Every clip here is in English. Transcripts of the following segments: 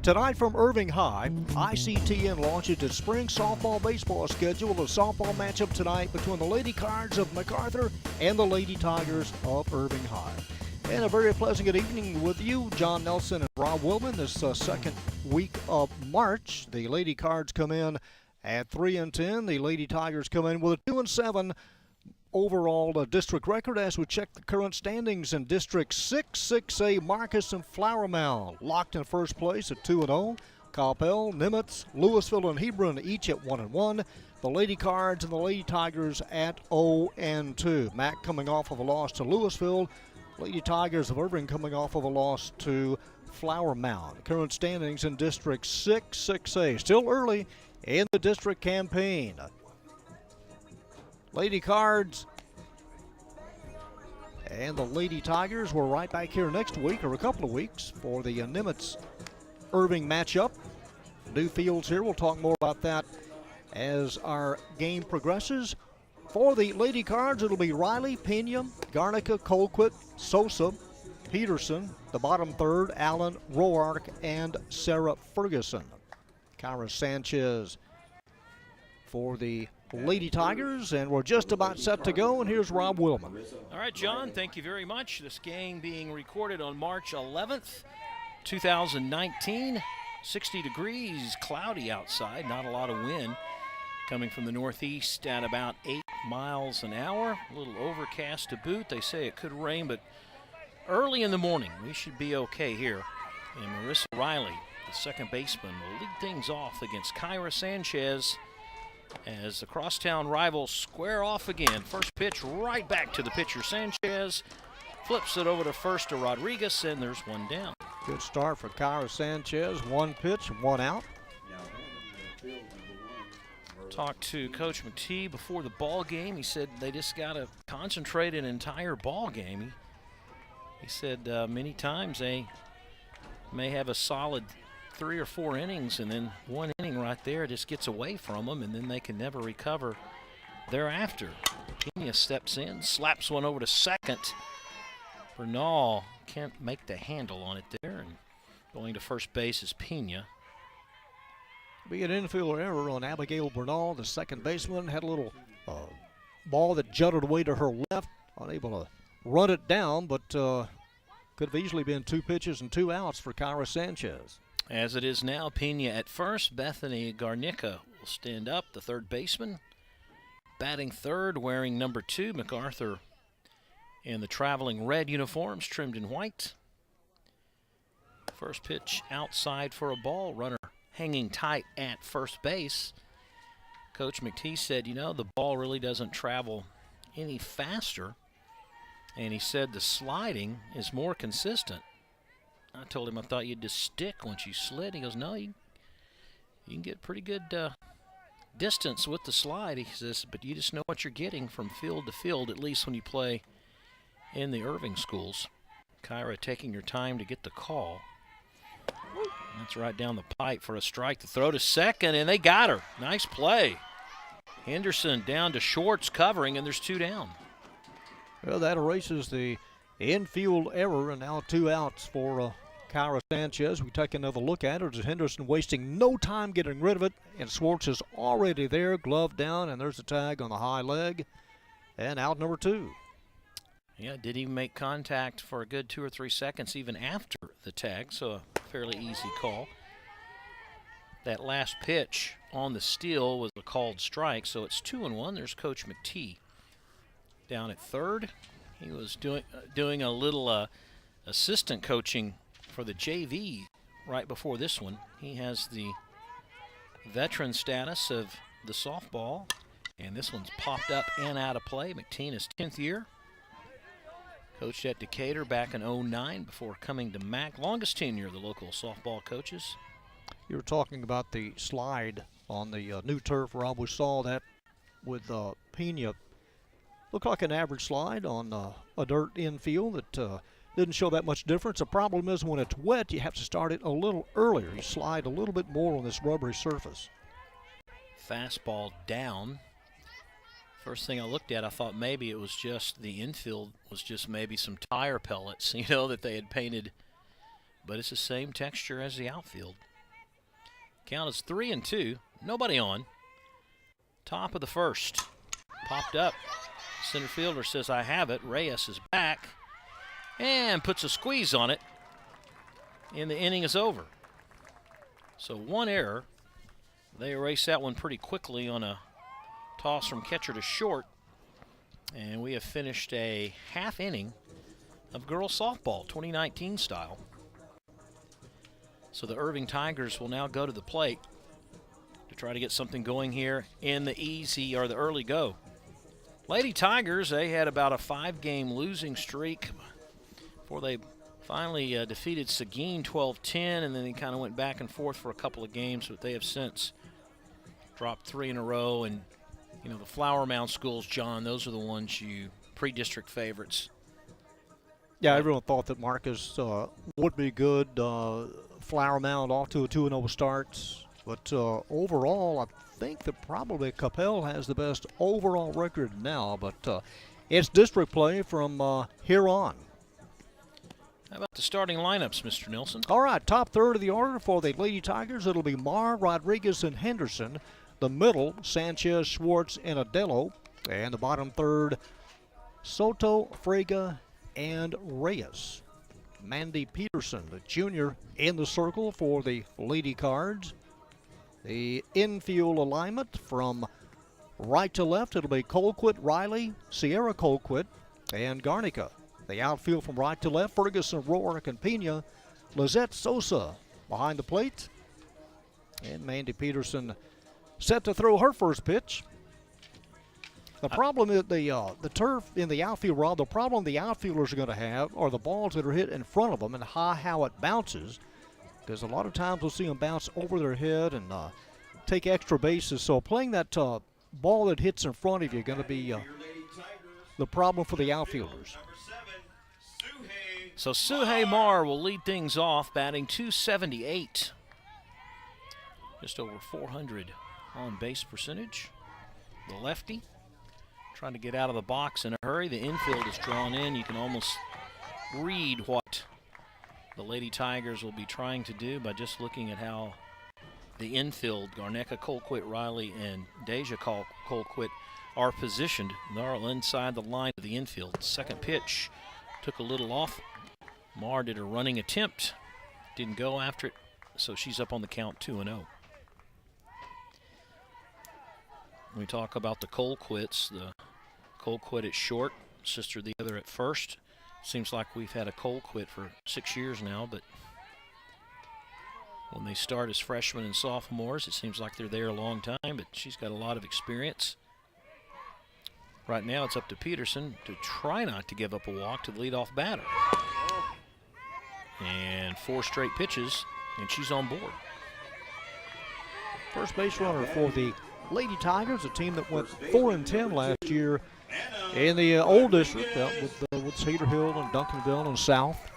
Tonight from Irving High, ICTN launches its spring softball baseball schedule. A softball matchup tonight between the Lady Cards of MacArthur and the Lady Tigers of Irving High. And a very pleasant good evening with you, John Nelson and Rob Willman. This second week of March, the Lady Cards come in at 3-10. The Lady Tigers come in with a 2-7 overall district record as we check the current standings in District 6. 6A, Marcus and Flower Mound locked in first place at 2-0. Coppell, Nimitz, Louisville, and Hebron each at 1-1. The Lady Cards and the Lady Tigers at 0-2. Mac coming off of a loss to Louisville. Lady Tigers of Irving coming off of a loss to Flower Mound. Current standings in District 6, 6A. Still early in the district campaign. Lady Cards and the Lady Tigers, we're right back here next week or a couple of weeks for the Nimitz-Irving matchup. New fields here. We'll talk more about that as our game progresses. For the Lady Cards, it'll be Riley, Pena, Garnica, Colquitt, Sosa, Peterson, the bottom third, Allen, Roark, and Sarah Ferguson. Kyra Sanchez for the Lady Tigers, and we're just about set to go, and here's Rob Willman. All right, John, thank you very much. This game being recorded on March 11th, 2019. 60 degrees, cloudy outside, not a lot of wind. Coming from the northeast at about 8 miles an hour. A little overcast to boot. They say it could rain, but early in the morning, we should be okay here. And Marissa Riley, the second baseman, will lead things off against Kyra Sanchez as the crosstown rivals square off again. First pitch right back to the pitcher. Sanchez flips it over to first to Rodriguez, and there's one down. Good start for Kyra Sanchez. One pitch, one out. Talked to Coach McTee before the ball game. He said they just got to concentrate an entire ball game. He said many times they may have a solid 3 or 4 innings, and then one inning right there just gets away from them, and then they can never recover thereafter. Pena steps in, slaps one over to second. Bernal can't make the handle on it there, and going to first base is Pena. Be an infielder error on Abigail Bernal, the second baseman. Had a little ball that jutted away to her left, unable to run it down, but could have easily been 2 pitches and 2 outs for Kyra Sanchez. As it is now, Pena at first. Bethany Garnica will stand up, the third baseman. Batting third, wearing number 2, MacArthur in the traveling red uniforms, trimmed in white. First pitch outside for a ball. Runner hanging tight at first base. Coach McTee said, you know, the ball really doesn't travel any faster. And he said the sliding is more consistent. I told him I thought you'd just stick once you slid. He goes, no, you can get pretty good distance with the slide. He says, but you just know what you're getting from field to field, at least when you play in the Irving schools. Kyra taking your time to get the call. That's right down the pipe for a strike. To throw to second, and they got her. Nice play. Henderson down to Schwartz covering, and there's 2 down. Well, that erases the infield error, and now 2 outs for Kyra Sanchez. We take another look at it. Henderson wasting no time getting rid of it, and Schwartz is already there, glove down, and there's a tag on the high leg, and out number 2. Yeah, didn't even make contact for a good 2 or 3 seconds even after the tag, so a fairly easy call. That last pitch on the steal was a called strike, so it's 2-1. There's Coach McTee down at third. He was doing a little assistant coaching for the JV right before this one. He has the veteran status of the softball, and this one's popped up and out of play. McTee is 10th year. Coached at Decatur back in 2009 before coming to Mac. Longest tenure of the local softball coaches. You were talking about the slide on the new turf, Rob. We saw that with Pena. Looked like an average slide on a dirt infield that didn't show that much difference. The problem is when it's wet, you have to start it a little earlier. You slide a little bit more on this rubbery surface. Fastball down. First thing I looked at, I thought maybe it was just the infield was just maybe some tire pellets, that they had painted. But it's the same texture as the outfield. Count is 3-2. Nobody on. Top of the first. Popped up. Center fielder says, I have it. Reyes is back and puts a squeeze on it. And the inning is over. So one error. They erase that one pretty quickly on a toss from catcher to short. And we have finished a half inning of girls softball, 2019 style. So the Irving Tigers will now go to the plate to try to get something going here in the the early go. Lady Tigers, they had about a 5-game losing streak before they finally defeated Seguin 12-10, and then they kind of went back and forth for a couple of games, but they have since dropped 3 in a row. And, you know, the Flower Mound schools, John, those are the ones you pre-district favorites. Yeah, everyone thought that Marcus would be good. Flower Mound off to a 2-0 start. But overall, I think that probably Capel has the best overall record now. But it's district play from here on. How about the starting lineups, Mr. Nilsson? All right, top third of the order for the Lady Tigers. It'll be Marr, Rodriguez, and Henderson. The middle, Sanchez, Schwartz, and Adello. And the bottom third, Soto, Frega, and Reyes. Mandy Peterson, the junior, in the circle for the Lady Cards. The infield alignment from right to left, it'll be Colquitt, Riley, Sierra Colquitt, and Garnica. The outfield from right to left, Ferguson, Rourke, and Pena. Lizette Sosa behind the plate. And Mandy Peterson set to throw her first pitch. The problem is the turf in the outfield, Rob, the problem the outfielders are going to have are the balls that are hit in front of them and how it bounces. Because a lot of times we'll see them bounce over their head and take extra bases. So playing that ball that hits in front of you is going to be the problem for the outfielders. So Suhei Marr will lead things off, batting .278. Just over 400 on base percentage. The lefty trying to get out of the box in a hurry. The infield is drawn in. You can almost read what the Lady Tigers will be trying to do by just looking at how the infield, Garnica, Colquitt, Riley, and Deja Colquitt, are positioned. They're all inside the line of the infield. Second pitch took a little off. Marr did a running attempt. Didn't go after it, so she's up on the count 2-0. We talk about the Colquitts. The Colquitt at short, sister the other at first. Seems like we've had a Colquitt for 6 years now, but when they start as freshmen and sophomores, it seems like they're there a long time, but she's got a lot of experience. Right now it's up to Peterson to try not to give up a walk to the leadoff batter. And 4 straight pitches, and she's on board. First base runner for the Lady Tigers, a team that went 4-10 last year in the old district with Cedar Hill and Duncanville and South.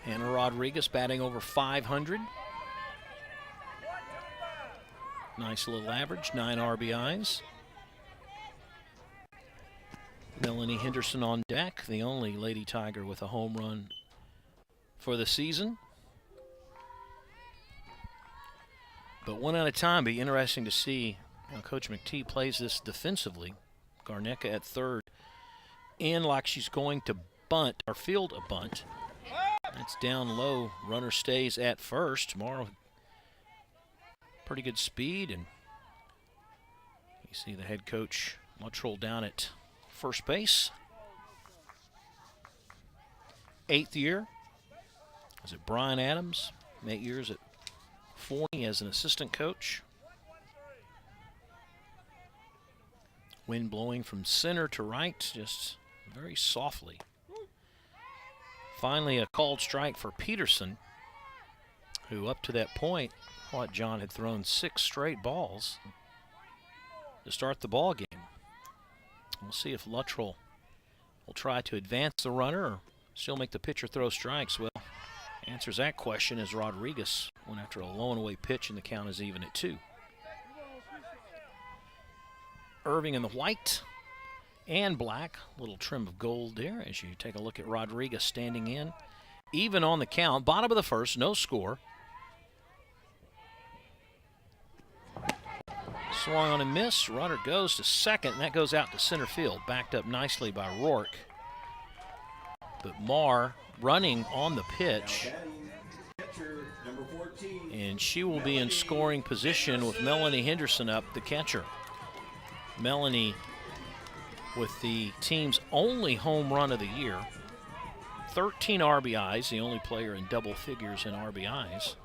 Hannah Rodriguez batting over 500. Nice little average, 9 RBIs. Melanie Henderson on deck, the only Lady Tiger with a home run for the season. But one at a time, be interesting to see how Coach McTee plays this defensively. Garnica at third, in like she's going to bunt or field a bunt. That's down low. Runner stays at first. Tomorrow, pretty good speed, and you see the head coach Luttrell down at first base. 8th year. Is it Brian Adams? 8 years at Forney as an assistant coach. Wind blowing from center to right, just very softly. Finally, a called strike for Peterson, who up to that point, thought John had thrown 6 straight balls to start the ball game. We'll see if Luttrell will try to advance the runner or still make the pitcher throw strikes. Well, answers that question as Rodriguez went after a low and away pitch, and the count is even at 2. Irving in the white and black, little trim of gold there as you take a look at Rodriguez standing in. Even on the count, bottom of the first, no score. Swung on and missed. Runner goes to second, and that goes out to center field. Backed up nicely by Rourke. But Marr running on the pitch. And she will be in scoring position with Melanie Henderson up, the catcher. Melanie with the team's only home run of the year. 13 RBIs, the only player in double figures in RBIs.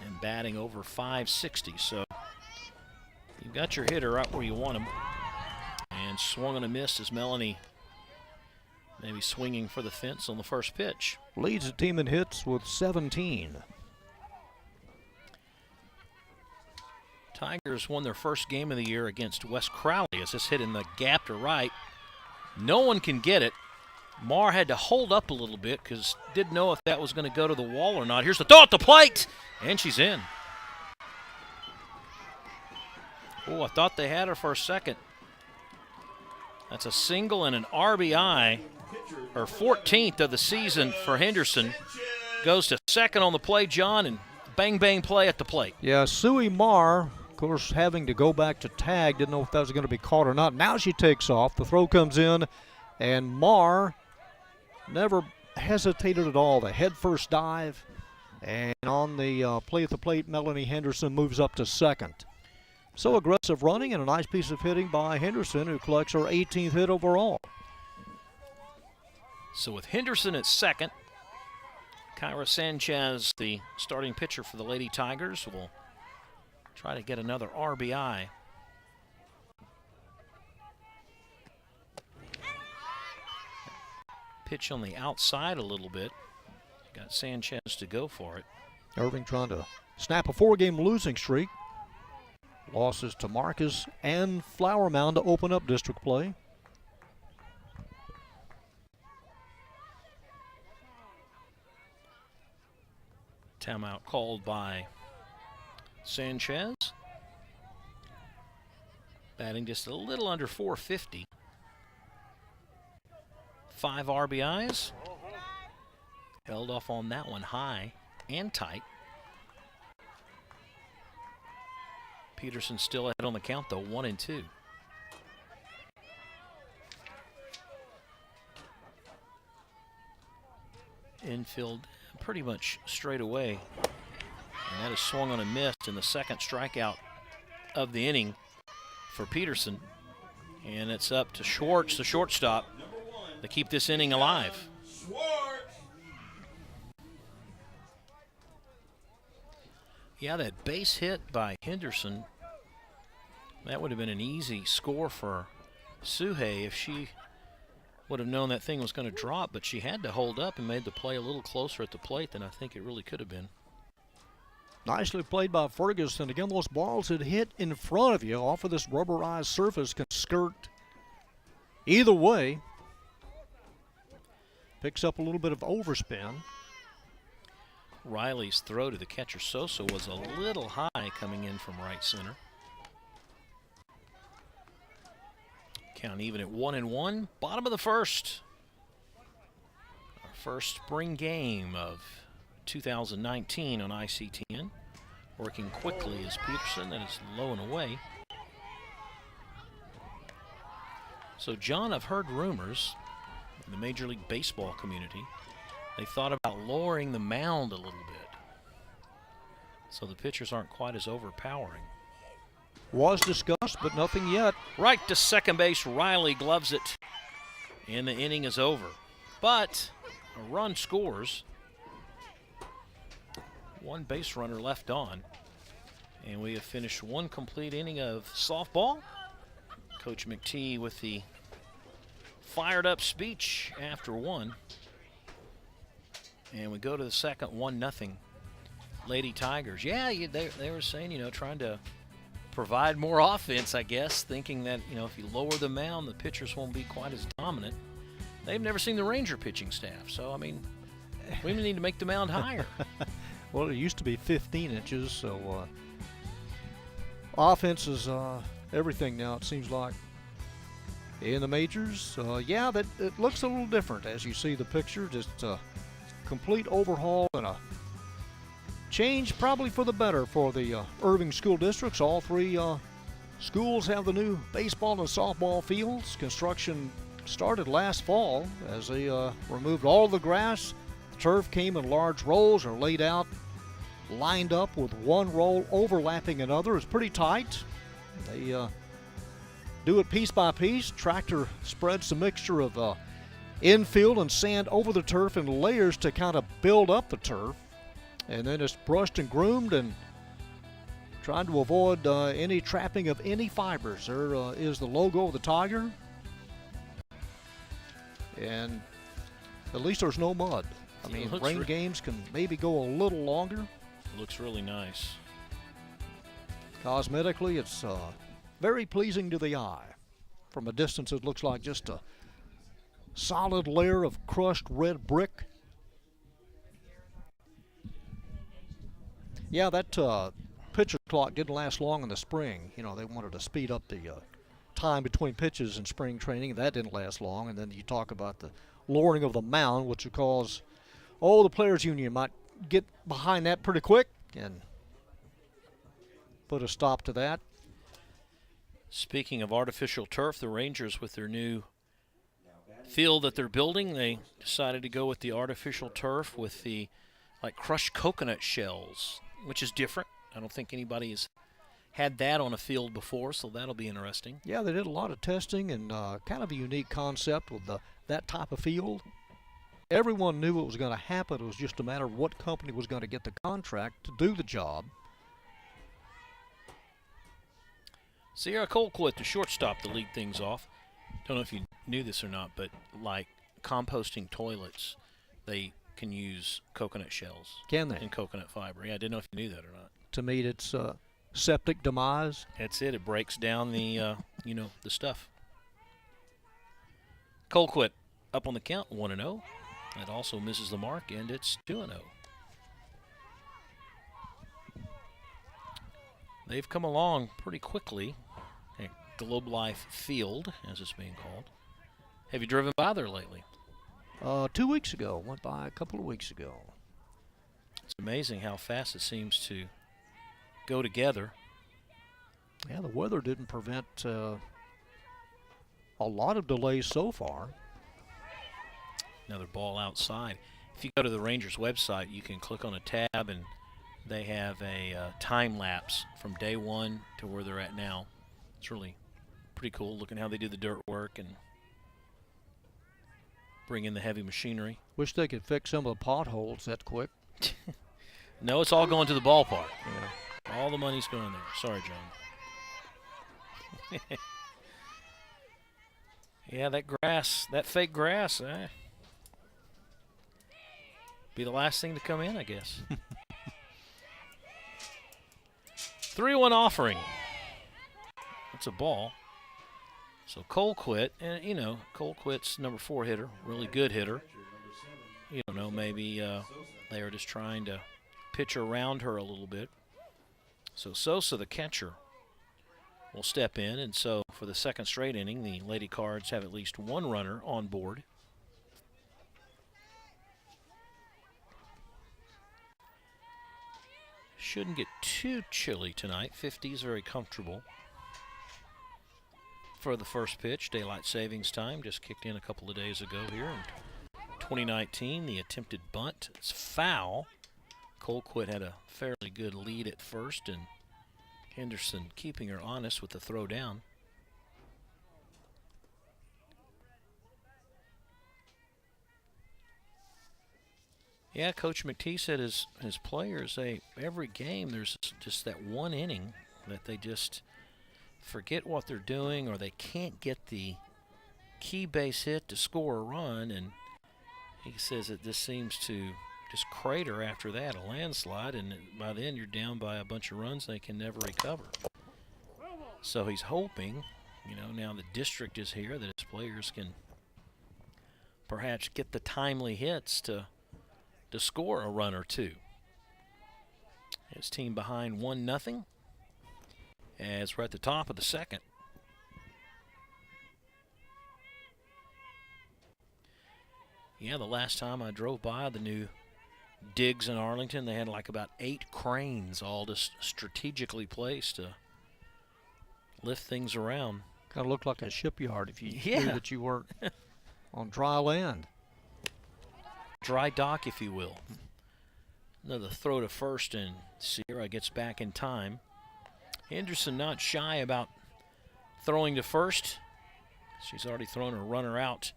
And batting over 560. So you've got your hitter right where you want him. And swung on a miss as Melanie maybe swinging for the fence on the first pitch. Leads the team in hits with 17. Tigers won their first game of the year against West Crowley as this hit in the gap to right. No one can get it. Marr had to hold up a little bit because didn't know if that was going to go to the wall or not. Here's the throw at the plate, and she's in. Oh, I thought they had her for a second. That's a single and an RBI. Her 14th of the season for Henderson. Goes to second on the play, John, and bang, bang play at the plate. Yeah, Suey Marr, of course, having to go back to tag, didn't know if that was going to be caught or not. Now she takes off. The throw comes in, and Marr never hesitated at all. The head-first dive, and on the play at the plate, Melanie Henderson moves up to second. So aggressive running and a nice piece of hitting by Henderson, who collects her 18th hit overall. So with Henderson at second, Kyra Sanchez, the starting pitcher for the Lady Tigers, will try to get another RBI. Pitch on the outside a little bit. Got Sanchez to go for it. Irving trying to snap a 4-game losing streak. Losses to Marcus and Flower Mound to open up district play. Timeout called by Sanchez. Batting just a little under 450. 5 RBIs. Held off on that one high and tight. Peterson still ahead on the count, though, 1-2. Infield pretty much straight away. And that is swung on and missed in the second strikeout of the inning for Peterson. And it's up to Schwartz, the shortstop, to keep this inning alive. Yeah, that base hit by Henderson, that would have been an easy score for Suhey if she would have known that thing was going to drop, but she had to hold up and made the play a little closer at the plate than I think it really could have been. Nicely played by Ferguson. Again, those balls that hit in front of you off of this rubberized surface can skirt either way. Picks up a little bit of overspin. Riley's throw to the catcher Sosa was a little high coming in from right center. Count even at 1-1. Bottom of the first. Our first spring game of 2019 on ICTN. Working quickly is Peterson. That is low and away. So, John, I've heard rumors in the Major League Baseball community. They thought about lowering the mound a little bit so the pitchers aren't quite as overpowering. Was discussed, but nothing yet. Right to second base, Riley gloves it, and the inning is over. But a run scores. One base runner left on, and we have finished one complete inning of softball. Coach McTee with the fired up speech after one. And we go to the second, 1-0. Lady Tigers. Yeah, they were saying, trying to provide more offense, I guess, thinking that, if you lower the mound, the pitchers won't be quite as dominant. They've never seen the Ranger pitching staff, so, we need to make the mound higher. Well, it used to be 15 inches, so offense is everything now, it seems like. In the majors, yeah, that it looks a little different as you see the picture. Just complete overhaul and a change probably for the better for the Irving school districts. All three schools have the new baseball and softball fields. Construction started last fall as they removed all the grass. The turf came in large rolls or laid out, lined up with one roll overlapping another. It's pretty tight. They do it piece by piece. Tractor spreads the mixture of infield and sand over the turf in layers to kind of build up the turf. And then it's brushed and groomed and trying to avoid any trapping of any fibers. There is the logo of the Tiger. And at least there's no mud. I mean, rain games can maybe go a little longer. It looks really nice. Cosmetically, it's very pleasing to the eye. From a distance, it looks like just a solid layer of crushed red brick. Yeah, that pitcher clock didn't last long in the spring. You know, they wanted to speed up the time between pitches in spring training. That didn't last long. And then you talk about the lowering of the mound, which would cause, the players' union might get behind that pretty quick and put a stop to that. Speaking of artificial turf, the Rangers with their new field that they're building, they decided to go with the artificial turf with the crushed coconut shells, which is different. I don't think anybody has had that on a field before, so that'll be interesting. Yeah, they did a lot of testing and kind of a unique concept with that type of field. Everyone knew it was going to happen. It was just a matter of what company was going to get the contract to do the job. Sierra Colquitt, the shortstop, to lead things off. Don't know if you knew this or not, but like composting toilets, they can use coconut shells. Can they? And coconut fiber. Yeah, I didn't know if you knew that or not. To meet its septic demise. That's it. It breaks down the, the stuff. Colquitt up on the count, 1-0. That also misses the mark, and it's 2-0. They've come along pretty quickly at Globe Life Field, as it's being called. Have you driven by there lately? 2 weeks ago. Went by a couple of weeks ago. It's amazing how fast it seems to go together. Yeah, the weather didn't prevent a lot of delays so far. Another ball outside. If you go to the Rangers website, you can click on a tab, and they have a time lapse from day one to where they're at now. It's really pretty cool looking how they do the dirt work and bring in the heavy machinery. Wish they could fix some of the potholes that quick. No, it's all going to the ballpark. Yeah. All the money's going there. Sorry, John. Yeah, that grass, that fake grass, be the last thing to come in, I guess. 3-1 offering. That's a ball. So Colquitt, and Colquitt's number 4 hitter, really good hitter. You don't know, maybe they are just trying to pitch around her a little bit. So Sosa, the catcher, will step in, and so for the second straight inning, the Lady Cards have at least one runner on board. Shouldn't get too chilly tonight. 50 is very comfortable. For the first pitch, daylight savings time just kicked in a couple of days ago here in 2019. The attempted bunt is foul. Colquitt had a fairly good lead at first, and Henderson keeping her honest with the throw down. Yeah, Coach McTee said his players, every game there's just that one inning that they just forget what they're doing, or they can't get the key base hit to score a run, and he says that this seems to just crater after that, a landslide, and by then you're down by a bunch of runs they can never recover. So he's hoping, now the district is here, that his players can perhaps get the timely hits to score a run or two. His team behind 1-0 as we're at the top of the second. Yeah, the last time I drove by the new digs in Arlington. They had like about 8 cranes all just strategically placed to lift things around. Kind of looked like a shipyard if you Yeah. knew that you weren't on dry land. Dry dock, if you will. Another throw to first, and Sierra gets back in time. Henderson not shy about throwing to first. She's already thrown a runner out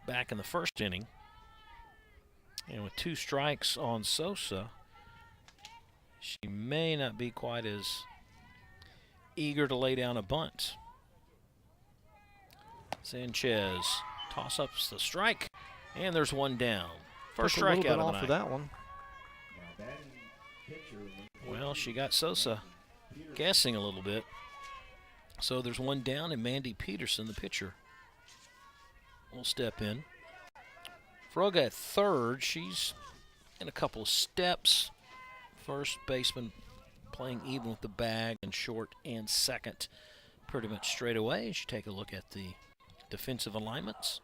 back in the first inning. And with 2 strikes on Sosa, she may not be quite as eager to lay down a bunt. Sanchez toss-ups the strike, and there's one down. First Took a little strikeout bit of off the of night. that one. Well, she got Sosa guessing a little bit. So there's one down, and Mandy Peterson, the pitcher, will step in. Froga at third. She's in a couple of steps. First baseman playing even with the bag, and short and second pretty much straight away. As you take a look at the defensive alignments.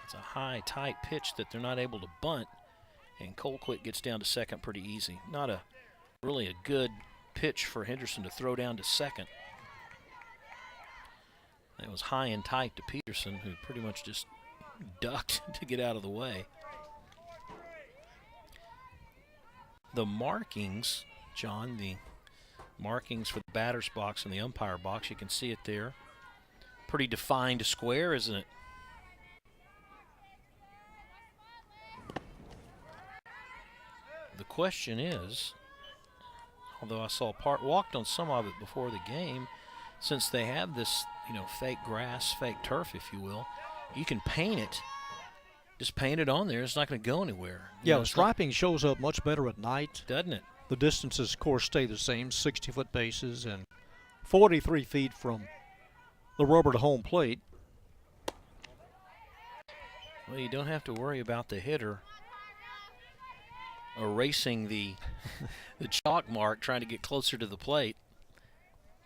It's a high, tight pitch that they're not able to bunt, and Colquitt gets down to second pretty easy. Not a really a good pitch for Henderson to throw down to second. It was high and tight to Peterson, who pretty much just ducked to get out of the way. The markings, John, the markings for the batter's box and the umpire box, you can see it there. Pretty defined square, isn't it? The question is, although I saw walked on some of it before the game, since they have this, fake grass, fake turf, if you will, you can paint it. Just paint it on there. It's not going to go anywhere. Yeah, the striping shows up much better at night. Doesn't it? The distances, of course, stay the same, 60-foot bases and 43 feet from the rubber to home plate. Well, you don't have to worry about the hitter erasing the chalk mark trying to get closer to the plate.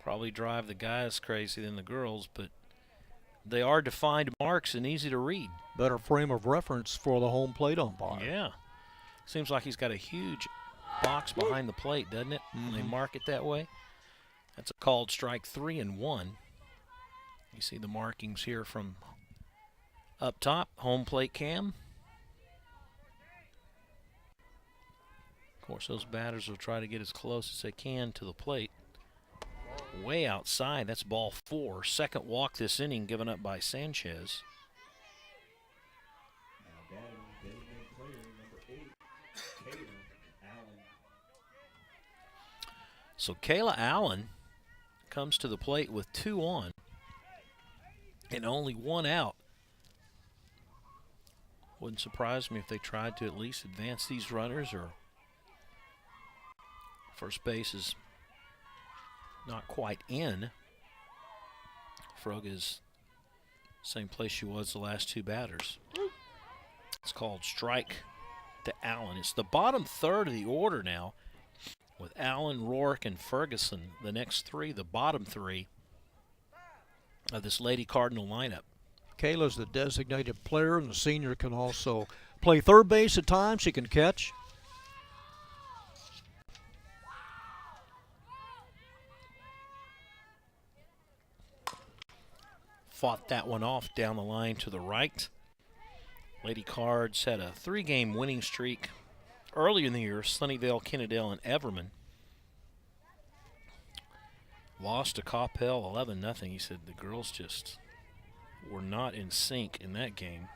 Probably drive the guys crazy than the girls, but they are defined marks and easy to read. Better frame of reference for the home plate umpire. Yeah. Seems like he's got a huge box behind the plate, doesn't it? When they mark it that way. That's a called strike 3-1. You see the markings here from up top, home plate cam. Of course, those batters will try to get as close as they can to the plate. Way outside, that's ball 4. Second walk this inning given up by Sanchez. So Kayla Allen comes to the plate with 2 on and only 1 out. Wouldn't surprise me if they tried to at least advance these runners, or first base is not quite in. Froga's same place she was the last 2 batters. It's called strike to Allen. It's the bottom third of the order now, with Allen, Rourke, and Ferguson, the next 3, the bottom 3 of this Lady Cardinal lineup. Kayla's the designated player, and the senior can also play third base at times. She can catch. Fought that one off down the line to the right. Lady Cards had a 3-game winning streak early in the year. Sunnyvale, Kennedale, and Everman. Lost to Coppell 11-0. He said the girls just were not in sync in that game.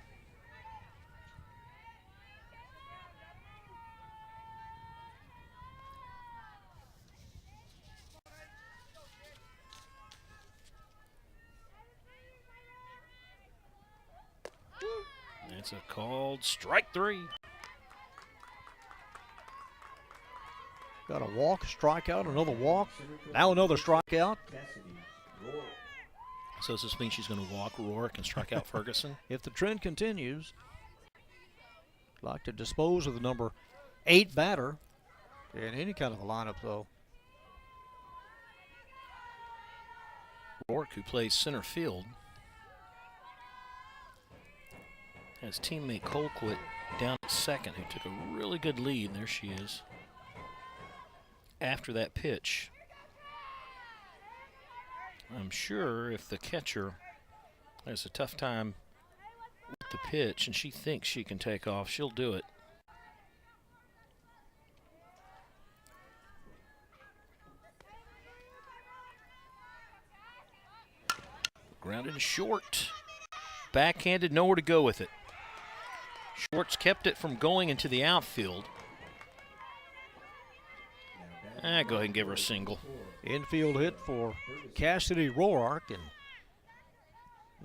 It's a called strike 3. Got a walk, strikeout, another walk. Now another strikeout. So does this mean she's going to walk Rourke and strike out Ferguson? If the trend continues, like to dispose of the number 8 batter in any kind of a lineup, though. Rourke, who plays center field, has teammate Colquitt down at second, who took a really good lead. There she is. After that pitch. I'm sure if the catcher has a tough time with the pitch and she thinks she can take off, she'll do it. Grounded short. Backhanded, nowhere to go with it. Shorts kept it from going into the outfield. Go ahead and give her a single. Infield hit for Cassidy Roark, and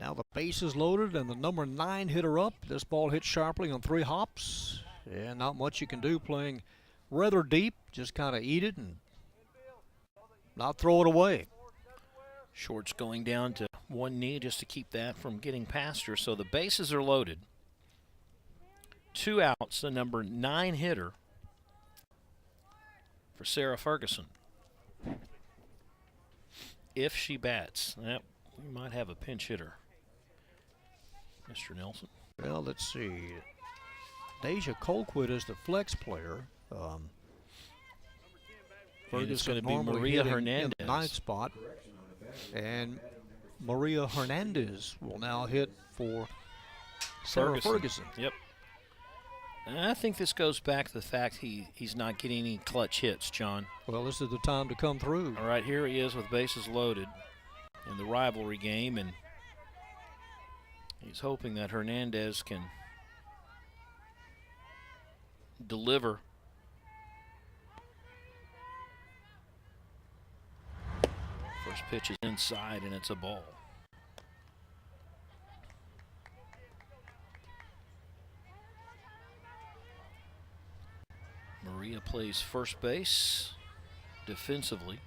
now the base is loaded and the number 9 hitter up. This ball hit sharply on 3 hops. Yeah, not much you can do playing rather deep. Just kind of eat it and not throw it away. Shorts going down to one knee just to keep that from getting past her. So the bases are loaded. 2 outs, the number 9 hitter for Sarah Ferguson. If she bats, we might have a pinch hitter. Mr. Nelson. Well, let's see. Deja Colquitt is the flex player. It's going to be Maria Hernandez in the 9th spot. And Maria Hernandez will now hit for Sarah Ferguson. Yep. And I think this goes back to the fact he's not getting any clutch hits, John. Well, this is the time to come through. All right, here he is with bases loaded in the rivalry game, and he's hoping that Hernandez can deliver. First pitch is inside, and it's a ball. Maria plays first base defensively.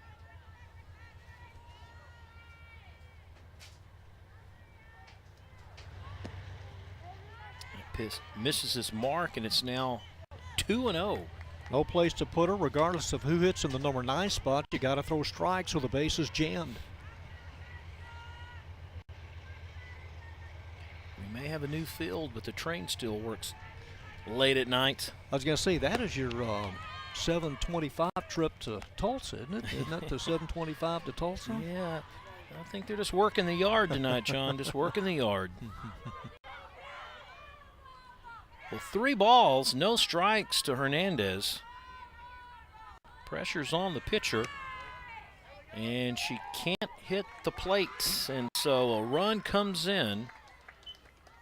Misses his mark, and it's now 2-0. No place to put her, regardless of who hits in the number 9 spot. You got to throw strikes or the base is jammed. We may have a new field, but the train still works late at night. I was going to say, that is your 725 trip to Tulsa, isn't it? Isn't that the 725 to Tulsa? Yeah, I think they're just working the yard tonight, John. Just working the yard. Well, 3 balls, no strikes to Hernandez. Pressure's on the pitcher, and she can't hit the plate. And so a run comes in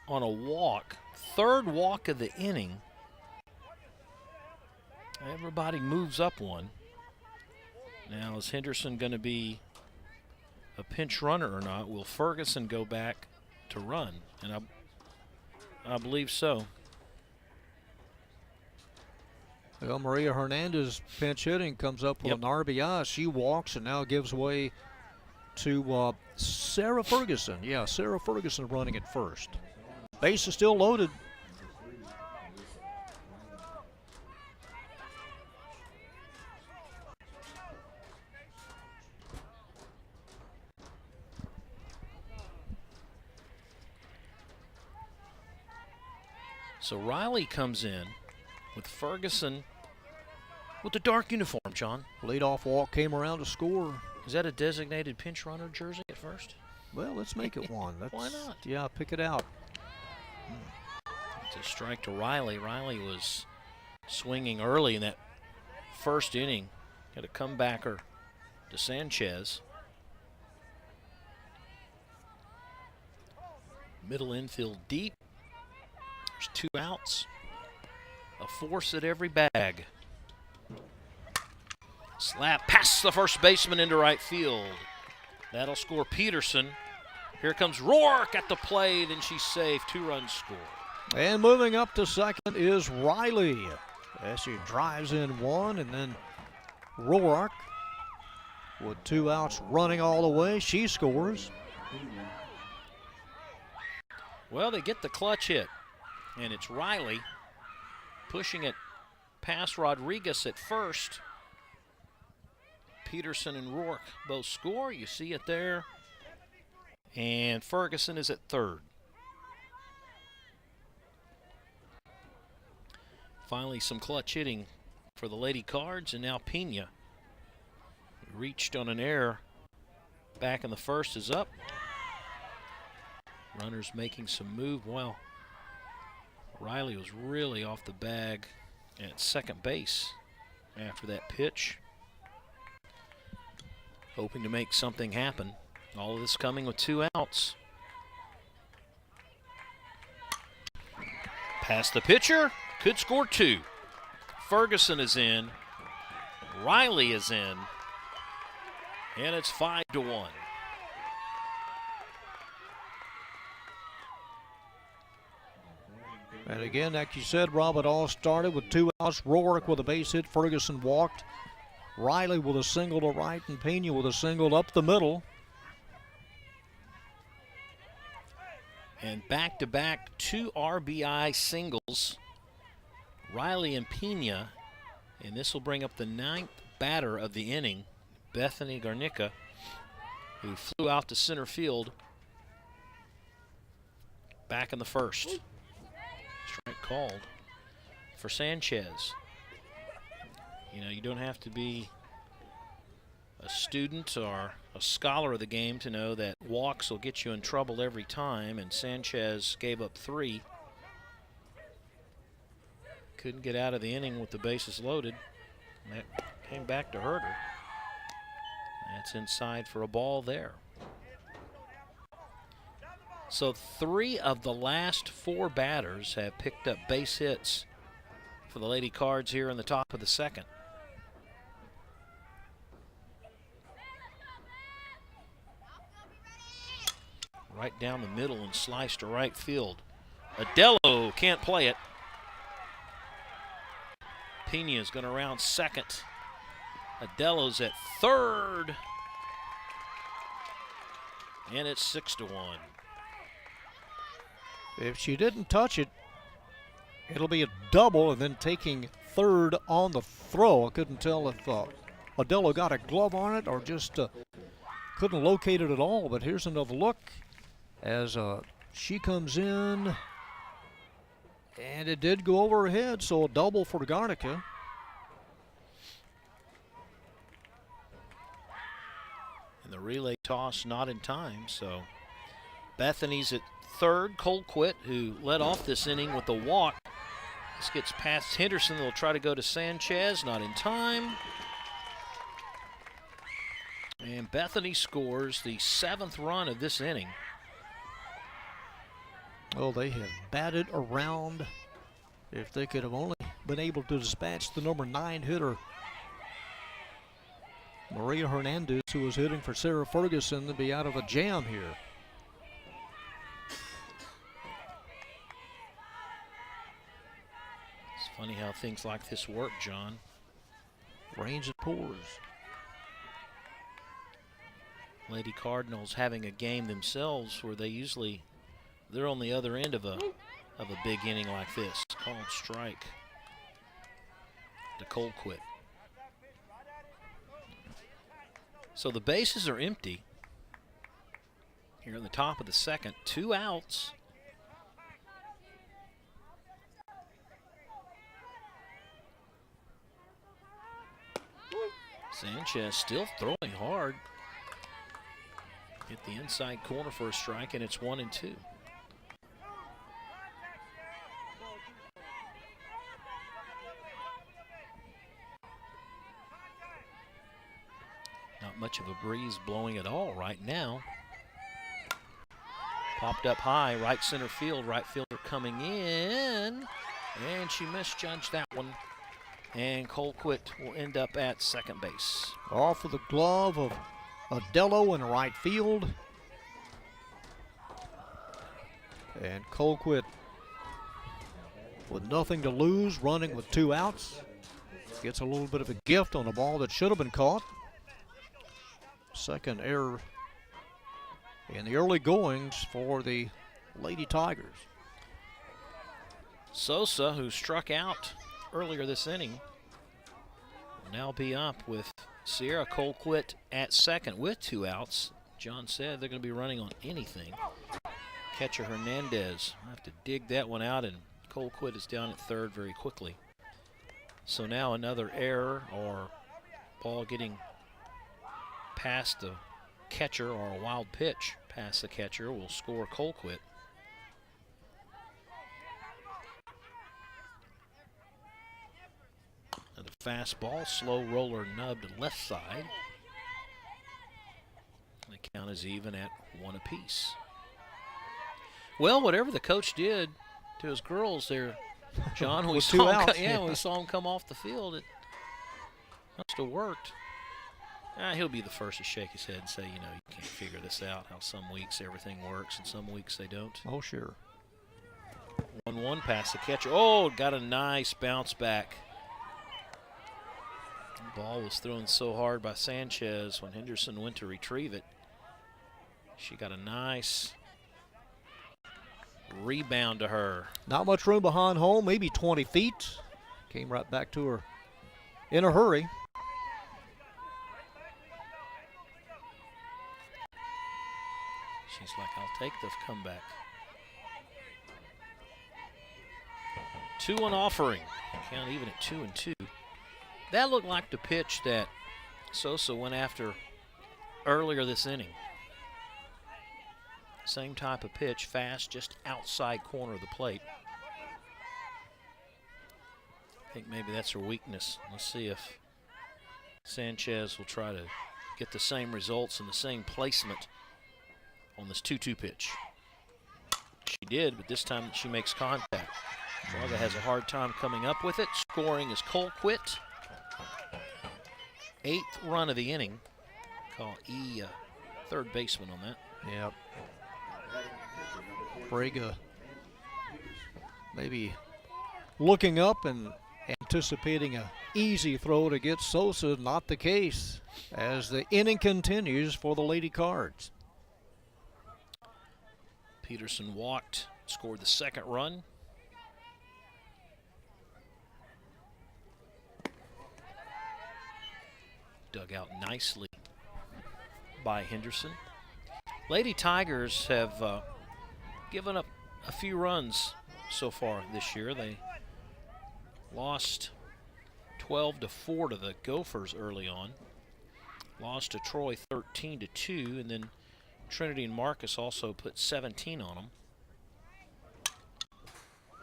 on a walk. 3rd walk of the inning. Everybody moves up one. Now, is Henderson going to be a pinch runner or not? Will Ferguson go back to run? And I believe so. Well, Maria Hernandez pinch hitting comes up with an RBI. She walks and now gives way to Sarah Ferguson. Yeah, Sarah Ferguson running at first. Base is still loaded. So Riley comes in with Ferguson with the dark uniform, John. Leadoff walk came around to score. Is that a designated pinch runner jersey at first? Well, let's make it one. Why not? Yeah, pick it out. It's a strike to Riley. Riley was swinging early in that first inning. Got a comebacker to Sanchez. Middle infield deep. There's 2 outs. A force at every bag. Slap past the first baseman into right field. That'll score Peterson. Here comes Roark at the plate, and she's safe. 2-run score. And moving up to second is Riley. As she drives in 1, and then Roark with 2 outs running all the way. She scores. Well, they get the clutch hit, and it's Riley pushing it past Rodriguez at first. Peterson and Roark both score. You see it there. And Ferguson is at third. Finally, some clutch hitting for the Lady Cards, and now Pena reached on an error back in the first is up. Runners making some move. Well, Riley was really off the bag at second base after that pitch, hoping to make something happen. All of this coming with 2 outs. Past the pitcher, could score 2. Ferguson is in, Riley is in, and it's 5-1. And again, like you said, Rob, it all started with 2 outs. Rourke with a base hit. Ferguson walked. Riley with a single to right, and Pena with a single up the middle. And back-to-back 2 RBI singles, Riley and Pena. And this will bring up the 9th batter of the inning, Bethany Garnica, who flew out to center field back in the first. Strike called for Sanchez. You know, you don't have to be a student or a scholar of the game to know that walks will get you in trouble every time, and Sanchez gave up 3. Couldn't get out of the inning with the bases loaded. And that came back to hurt her. That's inside for a ball there. So 3 of the last 4 batters have picked up base hits for the Lady Cards here in the top of the second. Right down the middle and sliced to right field. Adello can't play it. Pena is going to round second. Adello's at third. And it's 6-1. If she didn't touch it, it'll be a double, and then taking third on the throw. I couldn't tell if Adello got a glove on it or just couldn't locate it at all. But here's another look as she comes in, and it did go over her head, so a double for Garnica. And the relay toss not in time, so Bethany's at third. Colquitt, who led off this inning with a walk. This gets past Henderson. They'll try to go to Sanchez, not in time. And Bethany scores the 7th run of this inning. Oh, they have batted around. If they could have only been able to dispatch the number 9 hitter, Maria Hernandez, who was hitting for Sarah Ferguson, to be out of a jam here. It's funny how things like this work, John. Rains and pours. Lady Cardinals having a game themselves where they're on the other end of a big inning like this. Called strike to Colquitt. So the bases are empty here in the top of the second. 2 outs. Sanchez still throwing hard. Hit the inside corner for a strike, and it's 1-2. Not much of a breeze blowing at all right now. Popped up high, right center field. Right fielder coming in, and she misjudged that one. And Colquitt will end up at second base. Off of the glove of Adello in right field. And Colquitt, with nothing to lose, running with 2 outs, gets a little bit of a gift on a ball that should have been caught. Second error in the early goings for the Lady Tigers. Sosa, who struck out earlier this inning, will now be up with Sierra Colquitt at second with 2 outs. John said they're going to be running on anything. Catcher Hernandez will have to dig that one out, and Colquitt is down at third very quickly. So now another error or ball getting past the catcher or a wild pitch past the catcher will score Colquitt. And the fastball, slow roller nubbed left side. The count is even at 1 apiece. Well, whatever the coach did to his girls there, John, when we saw when we saw him come off the field, it must have worked. He'll be the first to shake his head and say, you can't figure this out, how some weeks everything works and some weeks they don't. Oh, sure. 1-1 past the catcher. Oh, got a nice bounce back. The ball was thrown so hard by Sanchez when Henderson went to retrieve it. She got a nice rebound to her. Not much room behind home, maybe 20 feet. Came right back to her in a hurry. She's like, I'll take the comeback. 2-1 offering. Count even at 2-2. That looked like the pitch that Sosa went after earlier this inning. Same type of pitch, fast, just outside corner of the plate. I think maybe that's her weakness. Let's see if Sanchez will try to get the same results and the same placement on this 2-2 pitch. She did, but this time she makes contact. Braga has a hard time coming up with it. Scoring is Colquitt. 8th run of the inning. Call E third baseman on that. Yep. Braga maybe looking up and anticipating an easy throw to get Sosa. Not the case as the inning continues for the Lady Cards. Peterson walked, scored the 2nd run. Dug out nicely by Henderson. Lady Tigers have given up a few runs so far this year. They lost 12-4 to the Gophers early on. Lost to Troy 13-2, and then Trinity and Marcus also put 17 on them.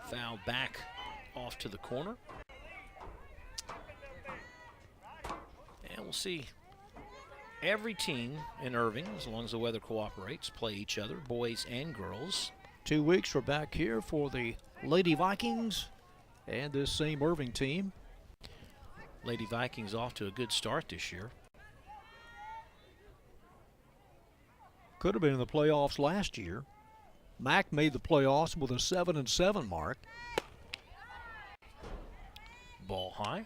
Foul back off to the corner. And we'll see every team in Irving, as long as the weather cooperates, play each other, boys and girls. 2 weeks we're back here for the Lady Vikings and this same Irving team. Lady Vikings off to a good start this year. Could have been in the playoffs last year. Mac made the playoffs with a 7-7 mark. Ball high.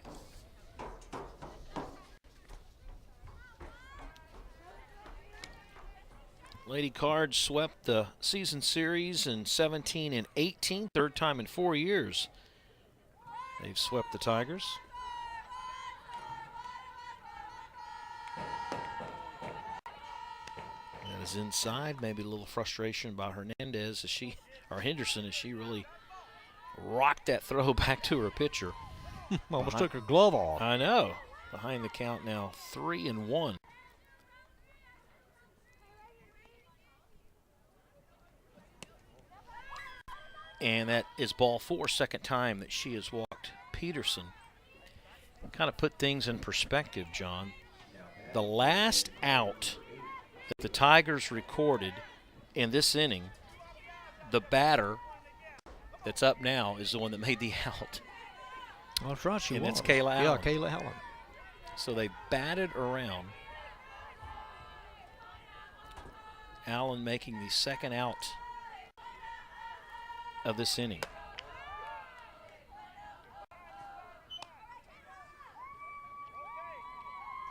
Lady Cards swept the season series in 17 and 18, 3rd time in 4 years. They've swept the Tigers. That is inside. Maybe a little frustration by Hernandez or Henderson as she really rocked that throw back to her pitcher. Almost took her glove off. I know. Behind the count now, 3-1. And that is ball 4, 2nd time that she has walked Peterson. Kind of put things in perspective, John. The last out that the Tigers recorded in this inning, the batter that's up now is the one that made the out. Oh, that's right, she and was. that's Kayla Allen. Yeah, Kayla Allen. So they batted around. Allen making the 2nd out of this inning.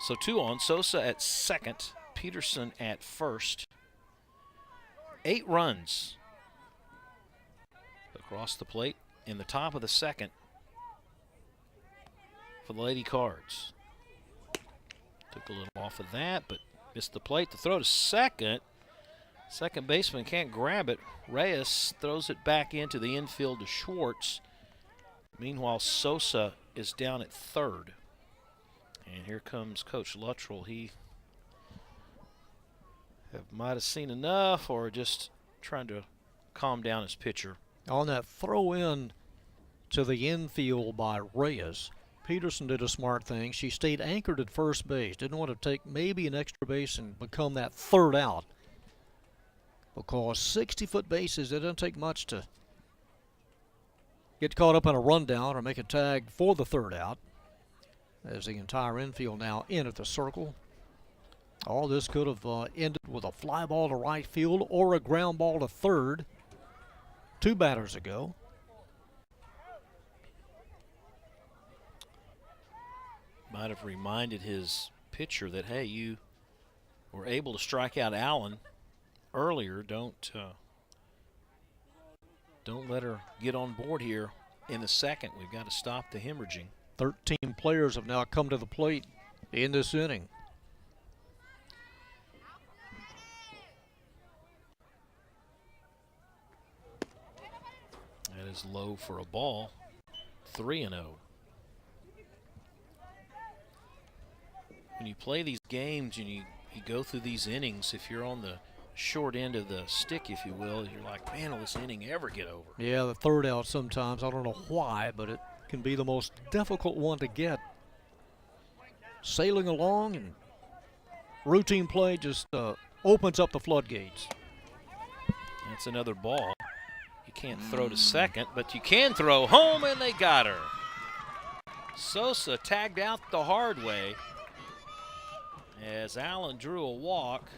So 2 on. Sosa at 2nd, Peterson at 1st. 8 runs across the plate in the top of the 2nd for the Lady Cards. Took a little off of that, but missed the plate. The throw to 2nd. Second baseman can't grab it. Reyes throws it back into the infield to Schwartz. Meanwhile, Sosa is down at third. And here comes Coach Luttrell. He might have seen enough or just trying to calm down his pitcher. On that throw in to the infield by Reyes, Peterson did a smart thing. She stayed anchored at first base. Didn't want to take maybe an extra base and become that third out. Because 60-foot bases, it doesn't take much to get caught up in a rundown or make a tag for the third out. As the entire infield now in at the circle. All this could have ended with a fly ball to right field or a ground ball to third 2 batters ago. Might have reminded his pitcher that, hey, you were able to strike out Allen earlier. Don't let her get on board here in the second. We've got to stop the hemorrhaging. 13 players have now come to the plate in this inning. That is low for a ball. 3-0. When you play these games and you go through these innings, if you're on the short end of the stick, if you will, you're like, man, will this inning ever get over? Yeah, the third out sometimes. I don't know why, but it can be the most difficult one to get. Sailing along and routine play just opens up the floodgates. That's another ball. You can't throw to second, but you can throw home, and they got her. Sosa tagged out the hard way as Allen drew a walk.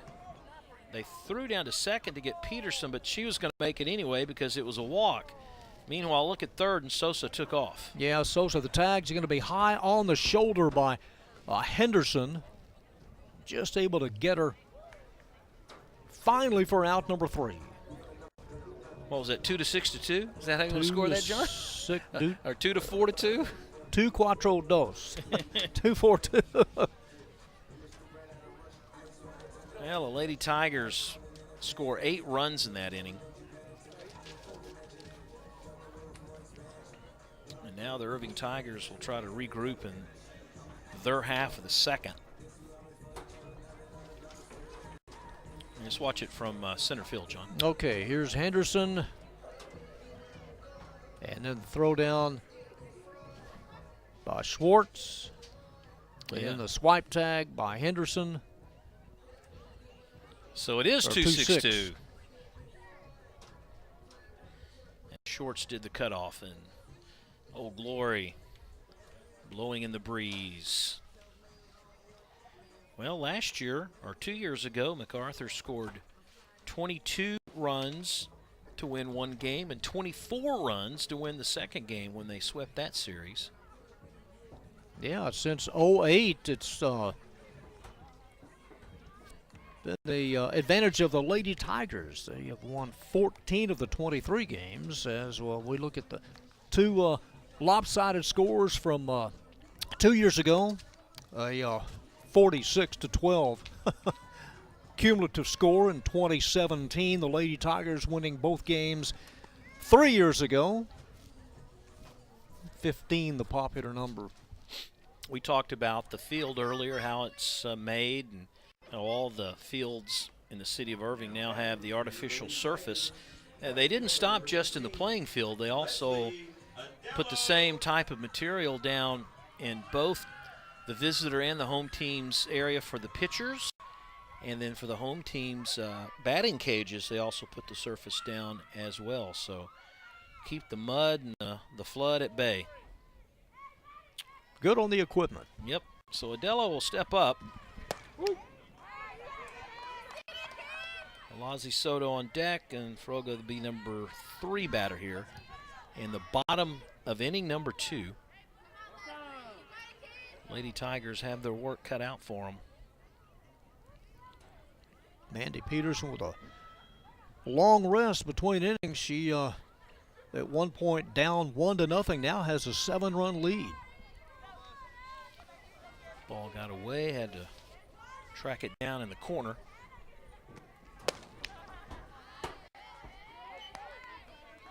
They threw down to second to get Peterson, but she was going to make it anyway because it was a walk. Meanwhile, look at third, and Sosa took off. Yeah, Sosa, the tags are going to be high on the shoulder by Henderson. Just able to get her finally for out number 3. What was that, 2 to 6 to 2? Is that how you want to score that, John? 6, or 2 to 4 to 2? 2 quattro dos. 2-4-2. Well, the Lady Tigers score 8 runs in that inning. And now the Irving Tigers will try to regroup in their half of the second. Just watch it from center field, John. Okay, here's Henderson. And then the throw down by Schwartz. Yeah. And the swipe tag by Henderson. So it is 2-6-2. And Schwartz did the cutoff, and Old Glory blowing in the breeze. Well, last year, or 2 years ago, MacArthur scored 22 runs to win one game and 24 runs to win the second game when they swept that series. Yeah, since 08, it's been the advantage of the Lady Tigers. They have won 14 of the 23 games. As well, we look at the 2 lopsided scores from 2 years ago. 46-12 cumulative score in 2017. The Lady Tigers winning both games 3 years ago. 15, the popular number. We talked about the field earlier, how it's made, and how all the fields in the city of Irving now have the artificial surface. They didn't stop just in the playing field. They also put the same type of material down in both the visitor and the home team's area for the pitchers. And then for the home team's batting cages, they also put the surface down as well. So keep the mud and the flood at bay. Good on the equipment. Yep. So Adela will step up. Alazi Soto on deck, and Froga will be number 3 batter here in the bottom of inning number 2. Lady Tigers have their work cut out for them. Mandy Peterson with a long rest between innings. She, at one point down 1-0, now has a 7-run lead. Ball got away, had to track it down in the corner.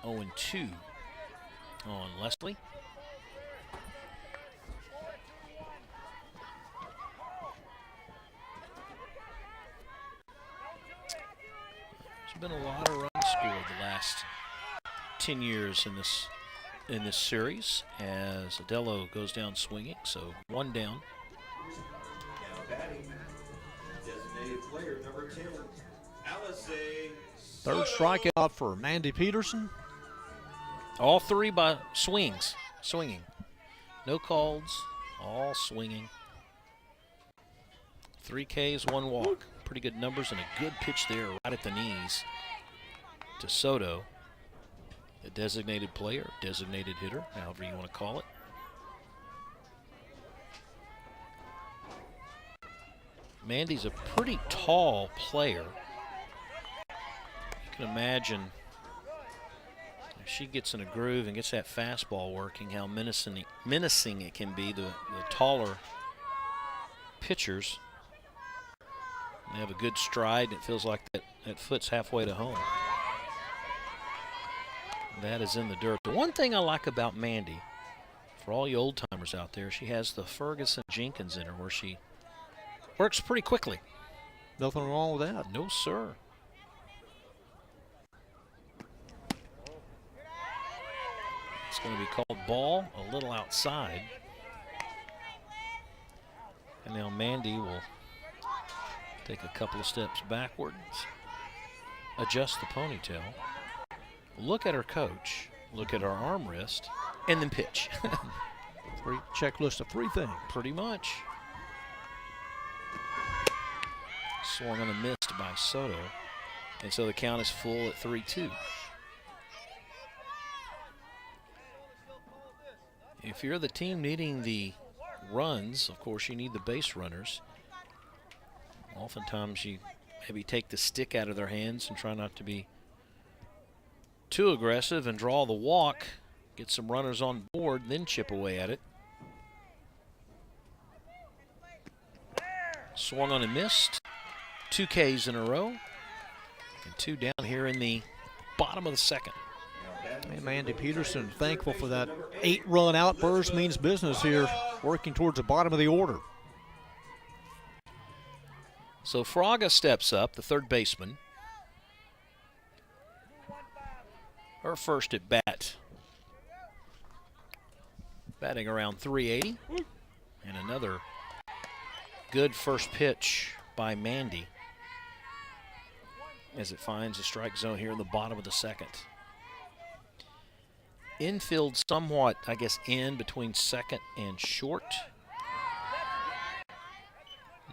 Oh, and 2 on Leslie. been a lot of runs scored the last 10 years in this series as Adello goes down swinging. So 1 down. Now batting, designated player number 10, Alice. Third strikeout for Mandy Peterson. All 3 by swinging. No calls, all swinging. 3 Ks, 1 walk. Pretty good numbers and a good pitch there right at the knees to Soto, the designated player, designated hitter, however you want to call it. Mandy's a pretty tall player. You can imagine if she gets in a groove and gets that fastball working, how menacing it can be. The taller pitchers, they have a good stride, and it feels like that foot's halfway to home. That is in the dirt. The one thing I like about Mandy, for all you old-timers out there, she has the Ferguson Jenkins in her where she works pretty quickly. Nothing wrong with that. No, sir. It's going to be called ball, a little outside. And now Mandy will take a couple of steps backwards, adjust the ponytail, look at her coach, look at her arm wrist, and then pitch. Checklist of 3 things. Pretty much. Swung on a missed by Soto. And so the count is full at 3-2. If you're the team needing the runs, of course you need the base runners. Oftentimes you maybe take the stick out of their hands and try not to be too aggressive and draw the walk, get some runners on board, then chip away at it. Swung on and missed. 2 Ks in a row. And 2 down here in the bottom of the second. And Mandy Peterson thankful for that 8-run outburst. Means business here, working towards the bottom of the order. So Fraga steps up, the third baseman. Her first at bat. Batting around 380. And another good first pitch by Mandy as it finds the strike zone here in the bottom of the second. Infield somewhat, I guess, in between second and short.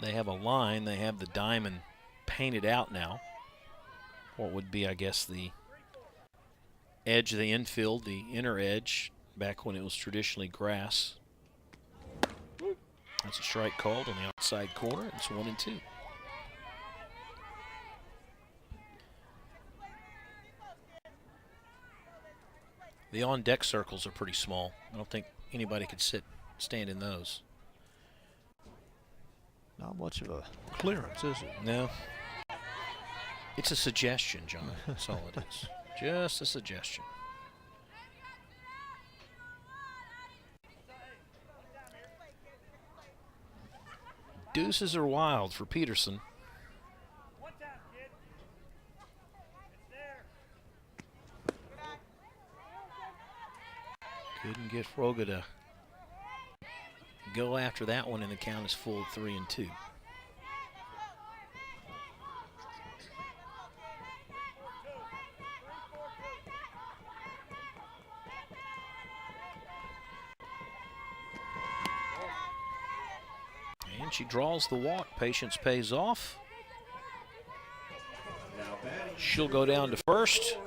They have a line. They have the diamond painted out now. What would be, I guess, the edge of the infield, the inner edge, back when it was traditionally grass. That's a strike called on the outside corner. It's 1-2. The on-deck circles are pretty small. I don't think anybody could stand in those. Not much of a clearance, is it? No. It's a suggestion, John. That's all it is. Just a suggestion. Deuces are wild for Peterson. Couldn't get Froga to go after that one, and the count is full at 3-2. And she draws the walk. Patience pays off. She'll go down to first.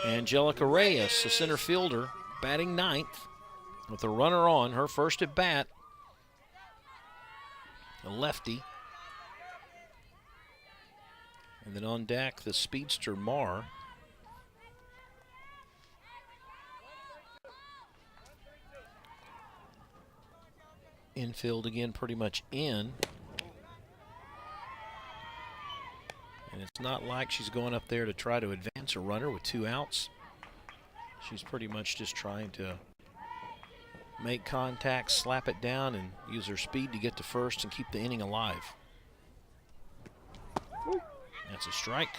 Angelica Reyes, the center fielder, batting ninth with a runner on, her first at bat. A lefty. And then on deck, the speedster Marr. Infield again pretty much in. And it's not like she's going up there to try to advance a runner with 2 outs. She's pretty much just trying to make contact, slap it down, and use her speed to get to first and keep the inning alive. That's a strike.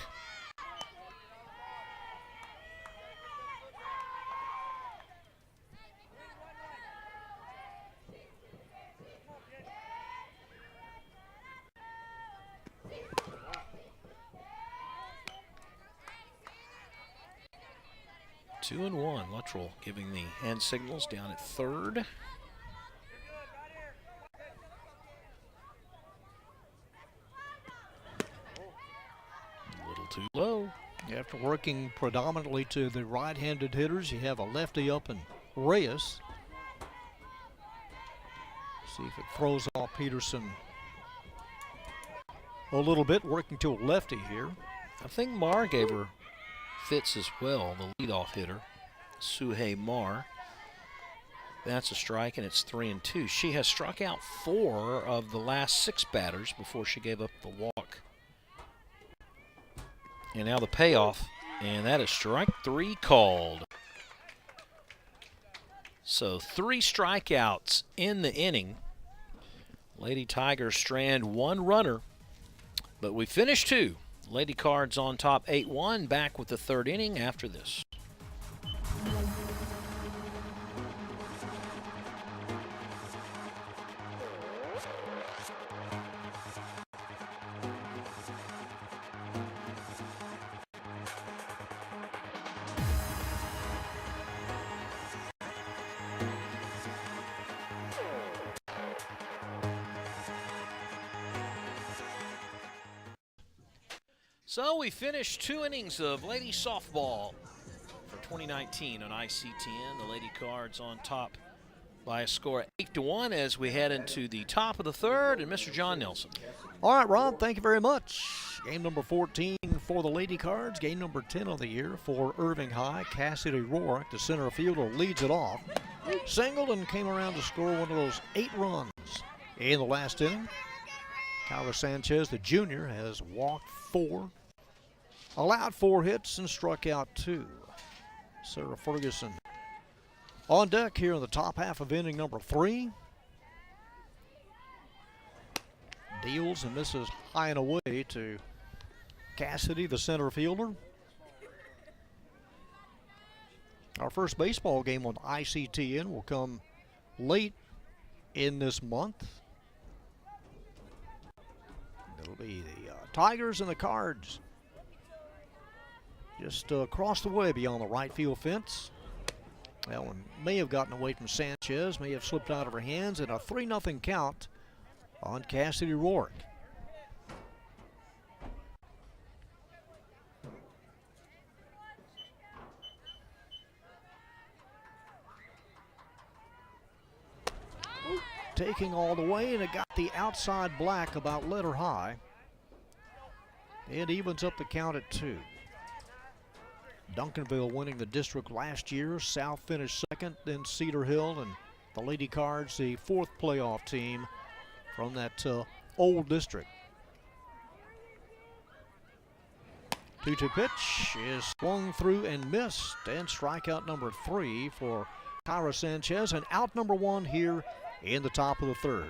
2-1. Luttrell giving the hand signals down at third. A little too low. After working predominantly to the right-handed hitters, you have a lefty up in Reyes. See if it throws off Peterson a little bit, working to a lefty here. I think Marr gave her fits as well, the leadoff hitter, Suhei Marr. That's a strike, and it's 3-2. She has struck out 4 of the last 6 batters before she gave up the walk. And now the payoff, and that is strike 3 called. So 3 strikeouts in the inning. Lady Tigers strand 1 runner, but we finish 2. Lady Cards on top 8-1, back with the 3rd inning after this. So we finished 2 innings of Lady Softball for 2019 on ICTN. The Lady Cards on top by a score of 8-1 as we head into the top of the 3rd, and Mr. John Nelson. All right, Rob, thank you very much. Game number 14 for the Lady Cards. Game number 10 of the year for Irving High. Cassidy Rourke, the center fielder, leads it off. Singled and came around to score one of those 8 runs in the last inning. Kyra Sanchez, the junior, has walked 4. Allowed 4 hits and struck out 2. Sarah Ferguson on deck here in the top half of inning number 3. Deals and misses high and away to Cassidy, the center fielder. Our first baseball game on ICTN will come late in this month. It'll be the Tigers and the Cards. Just across the way beyond the right field fence. That one may have gotten away from Sanchez, may have slipped out of her hands, and a 3-0 count on Cassidy Rourke. Taking all the way, and it got the outside black about letter high. It evens up the count at 2. Duncanville winning the district last year. South finished 2nd, then Cedar Hill, and the Lady Cards, the 4th playoff team from that old district. 2-2 pitch is swung through and missed, and strikeout number 3 for Kyra Sanchez, and out number 1 here in the top of the 3rd.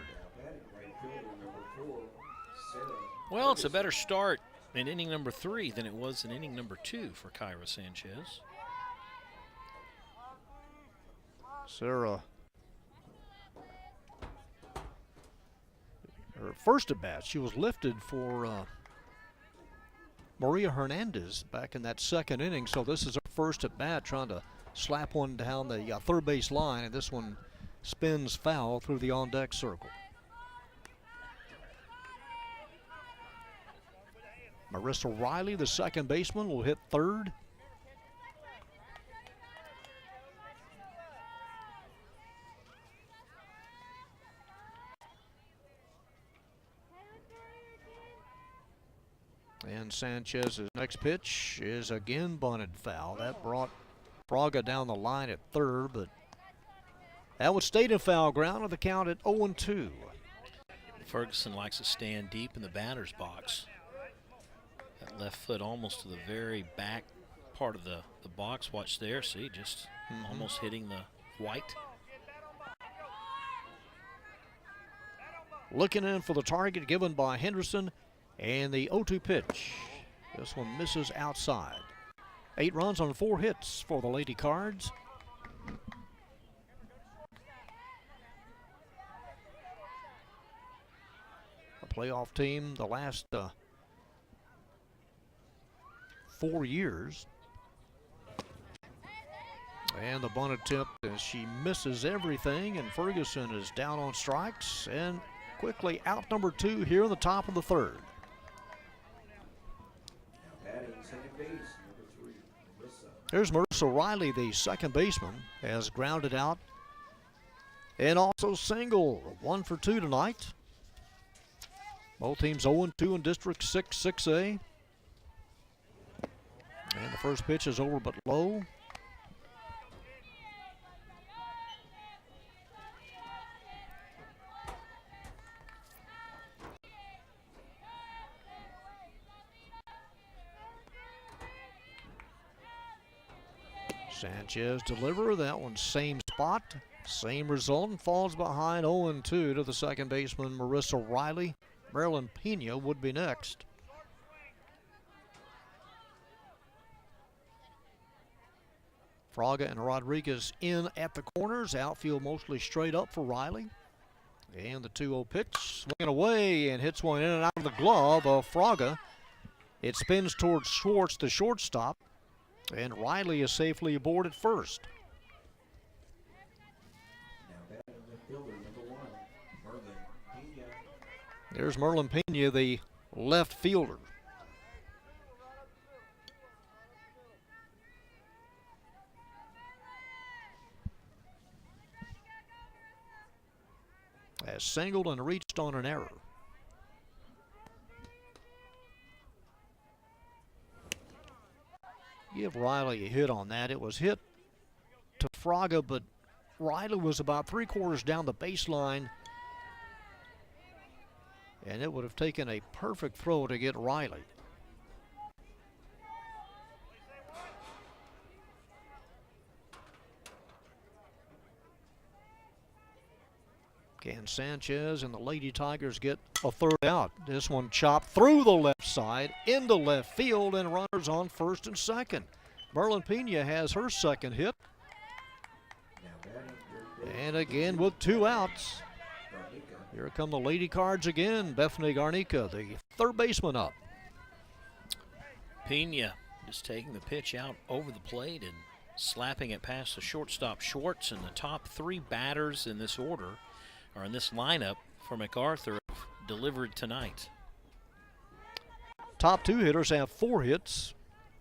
Well, it's a better start in inning number 3 than it was in inning number 2 for Kyra Sanchez. Sarah, her first at bat, she was lifted for Maria Hernandez back in that 2nd inning, so this is her first at bat, trying to slap one down the 3rd base line, and this one spins foul through the on-deck circle. Marissa Riley, the 2nd baseman, will hit 3rd. And Sanchez's next pitch is again bunted foul. That brought Braga down the line at 3rd, but that would stay in foul ground with the count at 0-2. Ferguson likes to stand deep in the batter's box. That left foot almost to the very back part of the box. Watch there, see, just almost hitting the white. Looking in for the target given by Henderson, and the 0-2 pitch. This one misses outside. 8 runs on 4 hits for the Lady Cards. A playoff team the last 4 years. And the bunt attempt, as she misses everything, and Ferguson is down on strikes and quickly out number 2 here in the top of the third. Batting second base, number 3, Marissa. There's Marissa Riley, the second baseman, has grounded out and also single. 1 for 2 tonight. Both teams 0-2 in District 6, 6A. And the first pitch is over but low. Sanchez deliver, that one same spot, same result, and falls behind 0-2 to the second baseman, Marissa Riley. Marilyn Pena would be next. Fraga and Rodriguez in at the corners, outfield mostly straight up for Riley. And the 2-0 pitch, swinging away, and hits one in and out of the glove of Fraga. It spins towards Schwartz, the shortstop. And Riley is safely aboard at first. Now batting the fielder, number 1, Merlin Pena. There's Merlin Pena, the left fielder. Has singled and reached on an error. Give Riley a hit on that. It was hit to Fraga, but Riley was about 3/4 down the baseline, and it would have taken a perfect throw to get Riley. Can Sanchez and the Lady Tigers get a third out? This one chopped through the left side into left field, and runners on first and second. Merlin Pena has her second hit. Now batting And again with 2 outs. Garnica. Here come the Lady Cards again. Bethany Garnica, the third baseman up. Pena just taking the pitch out over the plate and slapping it past the shortstop Schwartz, and the top 3 batters in this order, or in this lineup for MacArthur, delivered tonight. Top 2 hitters have 4 hits.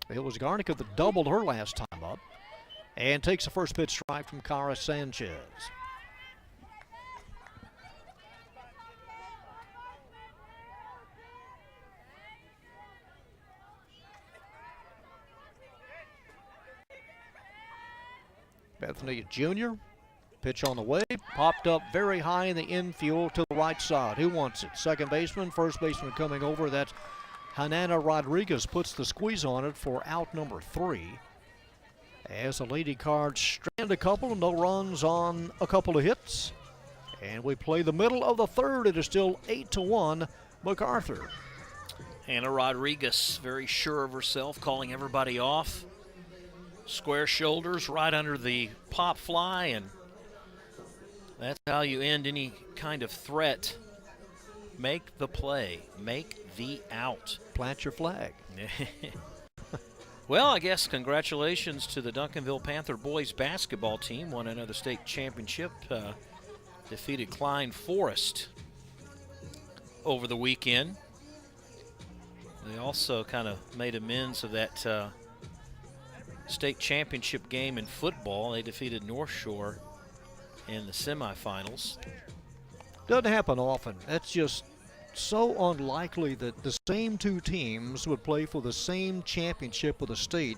It was Garnica that doubled her last time up and takes the first pitch strike from Cara Sanchez. Bethany Jr. Pitch on the way, popped up very high in the infield to the right side. Who wants it? Second baseman, first baseman coming over. That's Hanana Rodriguez, puts the squeeze on it for out number 3. As the Lady Cards strand a couple, no runs on a couple of hits. And we play the middle of the third. It is still 8-1 MacArthur. Hannah Rodriguez, very sure of herself, calling everybody off. Square shoulders right under the pop fly, and that's how you end any kind of threat. Make the play. Make the out. Plant your flag. Well, I guess congratulations to the Duncanville Panther boys basketball team. Won another state championship. Defeated Klein Forest over the weekend. They also kind of made amends of that state championship game in football. They defeated North Shore in the semifinals. Doesn't happen often. That's just so unlikely that the same 2 teams would play for the same championship of the state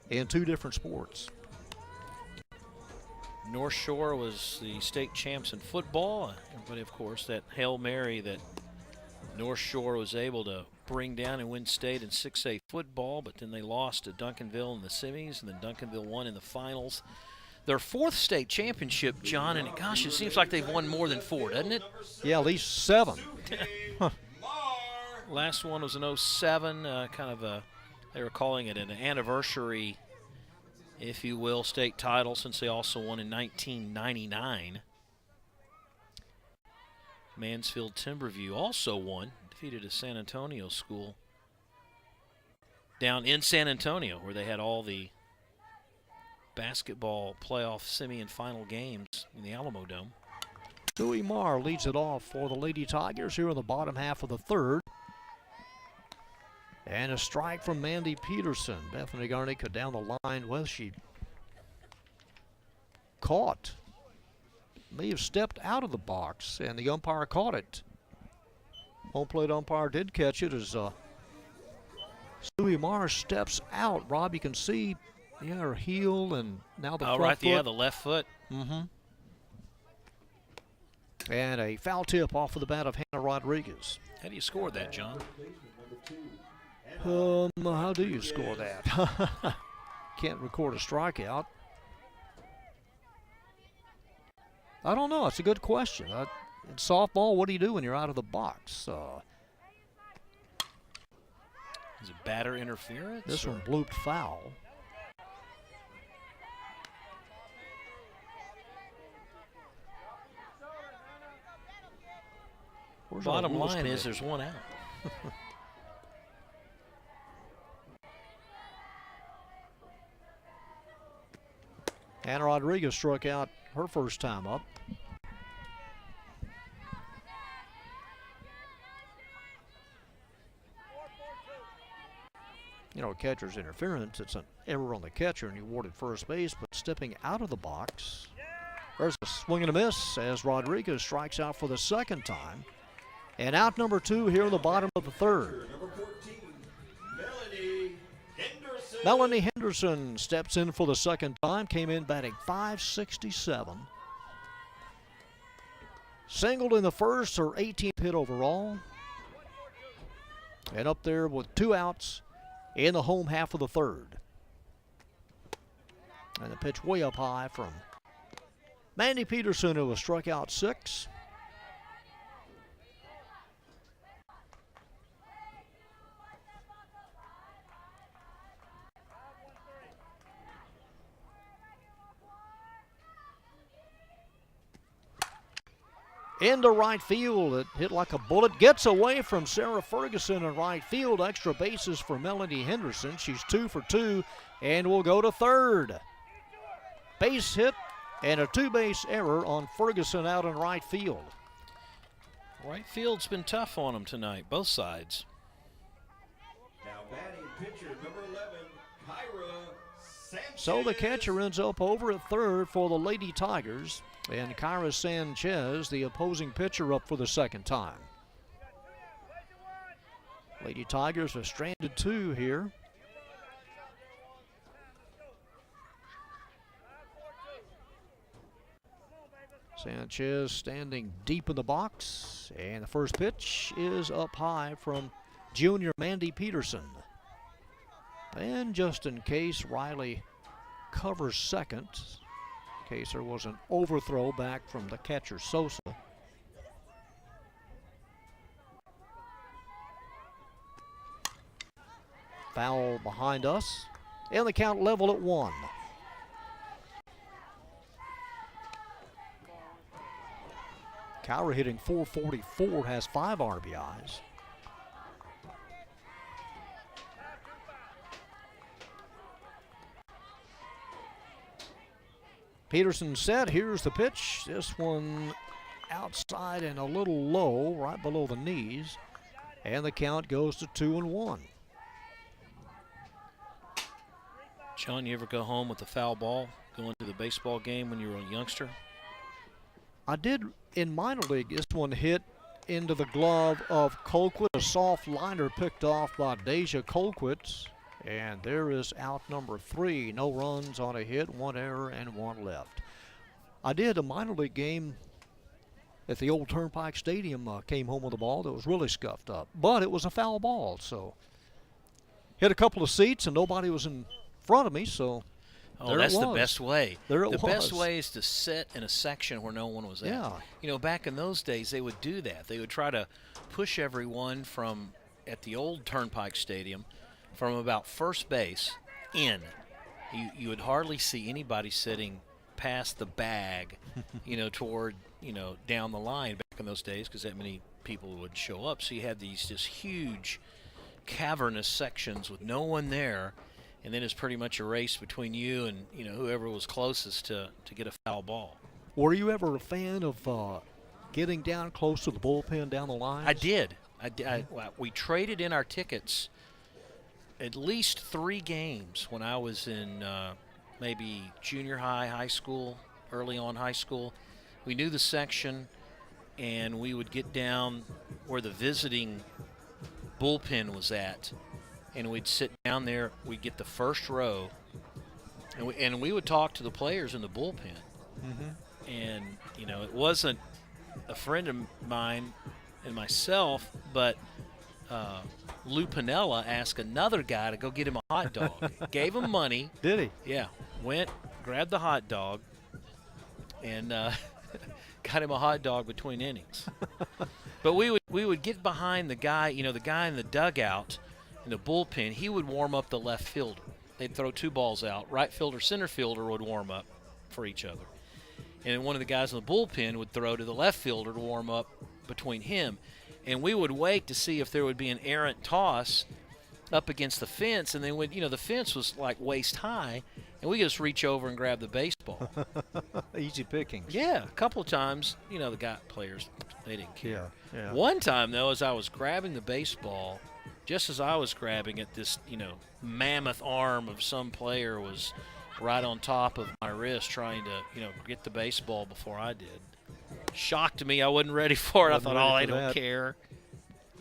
in 2 different sports. North Shore was the state champs in football. Everybody, of course, that Hail Mary that North Shore was able to bring down and win state in 6A football, but then they lost to Duncanville in the semis, and then Duncanville won in the finals. Their 4th state championship, John, and gosh, it seems like they've won more than 4, doesn't it? Yeah, at least 7. Last one was in 07, they were calling it an anniversary, if you will, state title, since they also won in 1999. Mansfield Timberview also won, defeated a San Antonio school down in San Antonio, where they had all the basketball playoff semi and final games in the Alamo Dome. Stewie Marr leads it off for the Lady Tigers here in the bottom half of the third. And a strike from Mandy Peterson. Bethany Garnica down the line. Well, she caught. May have stepped out of the box, and the umpire caught it. Home plate umpire did catch it as Stewie Marr steps out. Rob, you can see her heel and now the front foot. Yeah, the left foot. Mm-hmm. And a foul tip off of the bat of Hannah Rodriguez. How do you score that, John? How do you score that? Can't record a strikeout. I don't know. It's a good question. In softball, what do you do when you're out of the box? Is it batter interference? This one blooped foul. Bottom line is there's one out. Hannah Rodriguez struck out her first time up. You know, catcher's interference, it's an error on the catcher and he awarded first base, but stepping out of the box, there's a swing and a miss as Rodriguez strikes out for the second time. And out number 2 here in the bottom of the third. Number 14, Melanie Henderson. Melanie Henderson steps in for the second time, came in batting .567. Singled in the first, her 18th hit overall. And up there with 2 outs in the home half of the third. And the pitch way up high from Mandy Peterson, who was struck out 6. Into right field, it hit like a bullet, gets away from Sarah Ferguson in right field. Extra bases for Melanie Henderson. She's 2 for 2 and will go to third. Base hit and a 2-base error on Ferguson out in right field. Right field's been tough on them tonight, both sides. Now batting pitcher number 11, Kyra Sanchez. So the catcher ends up over at third for the Lady Tigers. And Kyra Sanchez, the opposing pitcher, up for the second time. Lady Tigers are stranded 2 here. Sanchez standing deep in the box. And the first pitch is up high from junior Mandy Peterson. And just in case Riley covers second, in case there was an overthrow back from the catcher Sosa. Foul behind us, and the count level at 1. Kyra hitting .444, has 5 RBIs. Peterson set, here's the pitch. This one outside and a little low, right below the knees. And the count goes to 2-1. John, you ever go home with a foul ball going to the baseball game when you were a youngster? I did in minor league. This one hit into the glove of Colquitt, a soft liner picked off by Deja Colquitt. And there is out number 3. No runs on a hit, 1 error, and 1 left. I did a minor league game at the old Turnpike Stadium. Came home with a ball that was really scuffed up. But it was a foul ball, so hit a couple of seats, and nobody was in front of me, so there that's it was. The best way. There it the was. best way is to sit in a section where no one was at. Yeah. You know, back in those days, they would do that. They would try to push everyone from at the old Turnpike Stadium from about first base in. You would hardly see anybody sitting past the bag, toward, down the line back in those days because that many people would show up. So you had these just huge cavernous sections with no one there. and then it's pretty much a race between you and whoever was closest to get a foul ball. Were you ever a fan of getting down close to the bullpen down the line? I did. We traded in our tickets at least 3 games when I was in maybe junior high, high school, early on high school. We knew the section, and we would get down where the visiting bullpen was at, and we'd sit down there. We'd get the first row, and we would talk to the players in the bullpen. And, it wasn't a friend of mine and myself, but Lou Piniella asked another guy to go get him a hot dog. Gave him money. Did he? Yeah. Went, grabbed the hot dog, and got him a hot dog between innings. But we would get behind the guy, the guy in the dugout, in the bullpen. He would warm up the left fielder. They'd throw 2 balls out. Right fielder, center fielder would warm up for each other. And then one of the guys in the bullpen would throw to the left fielder to warm up between him. And we would wait to see if there would be an errant toss up against the fence. And then the fence was like waist high, and we just reach over and grab the baseball. Easy pickings. Yeah, a couple of times, the players, they didn't care. Yeah. One time, though, as I was grabbing the baseball, just as I was grabbing it, this, mammoth arm of some player was right on top of my wrist trying to, get the baseball before I did. Shocked me. I wasn't ready for it. I thought, they don't care.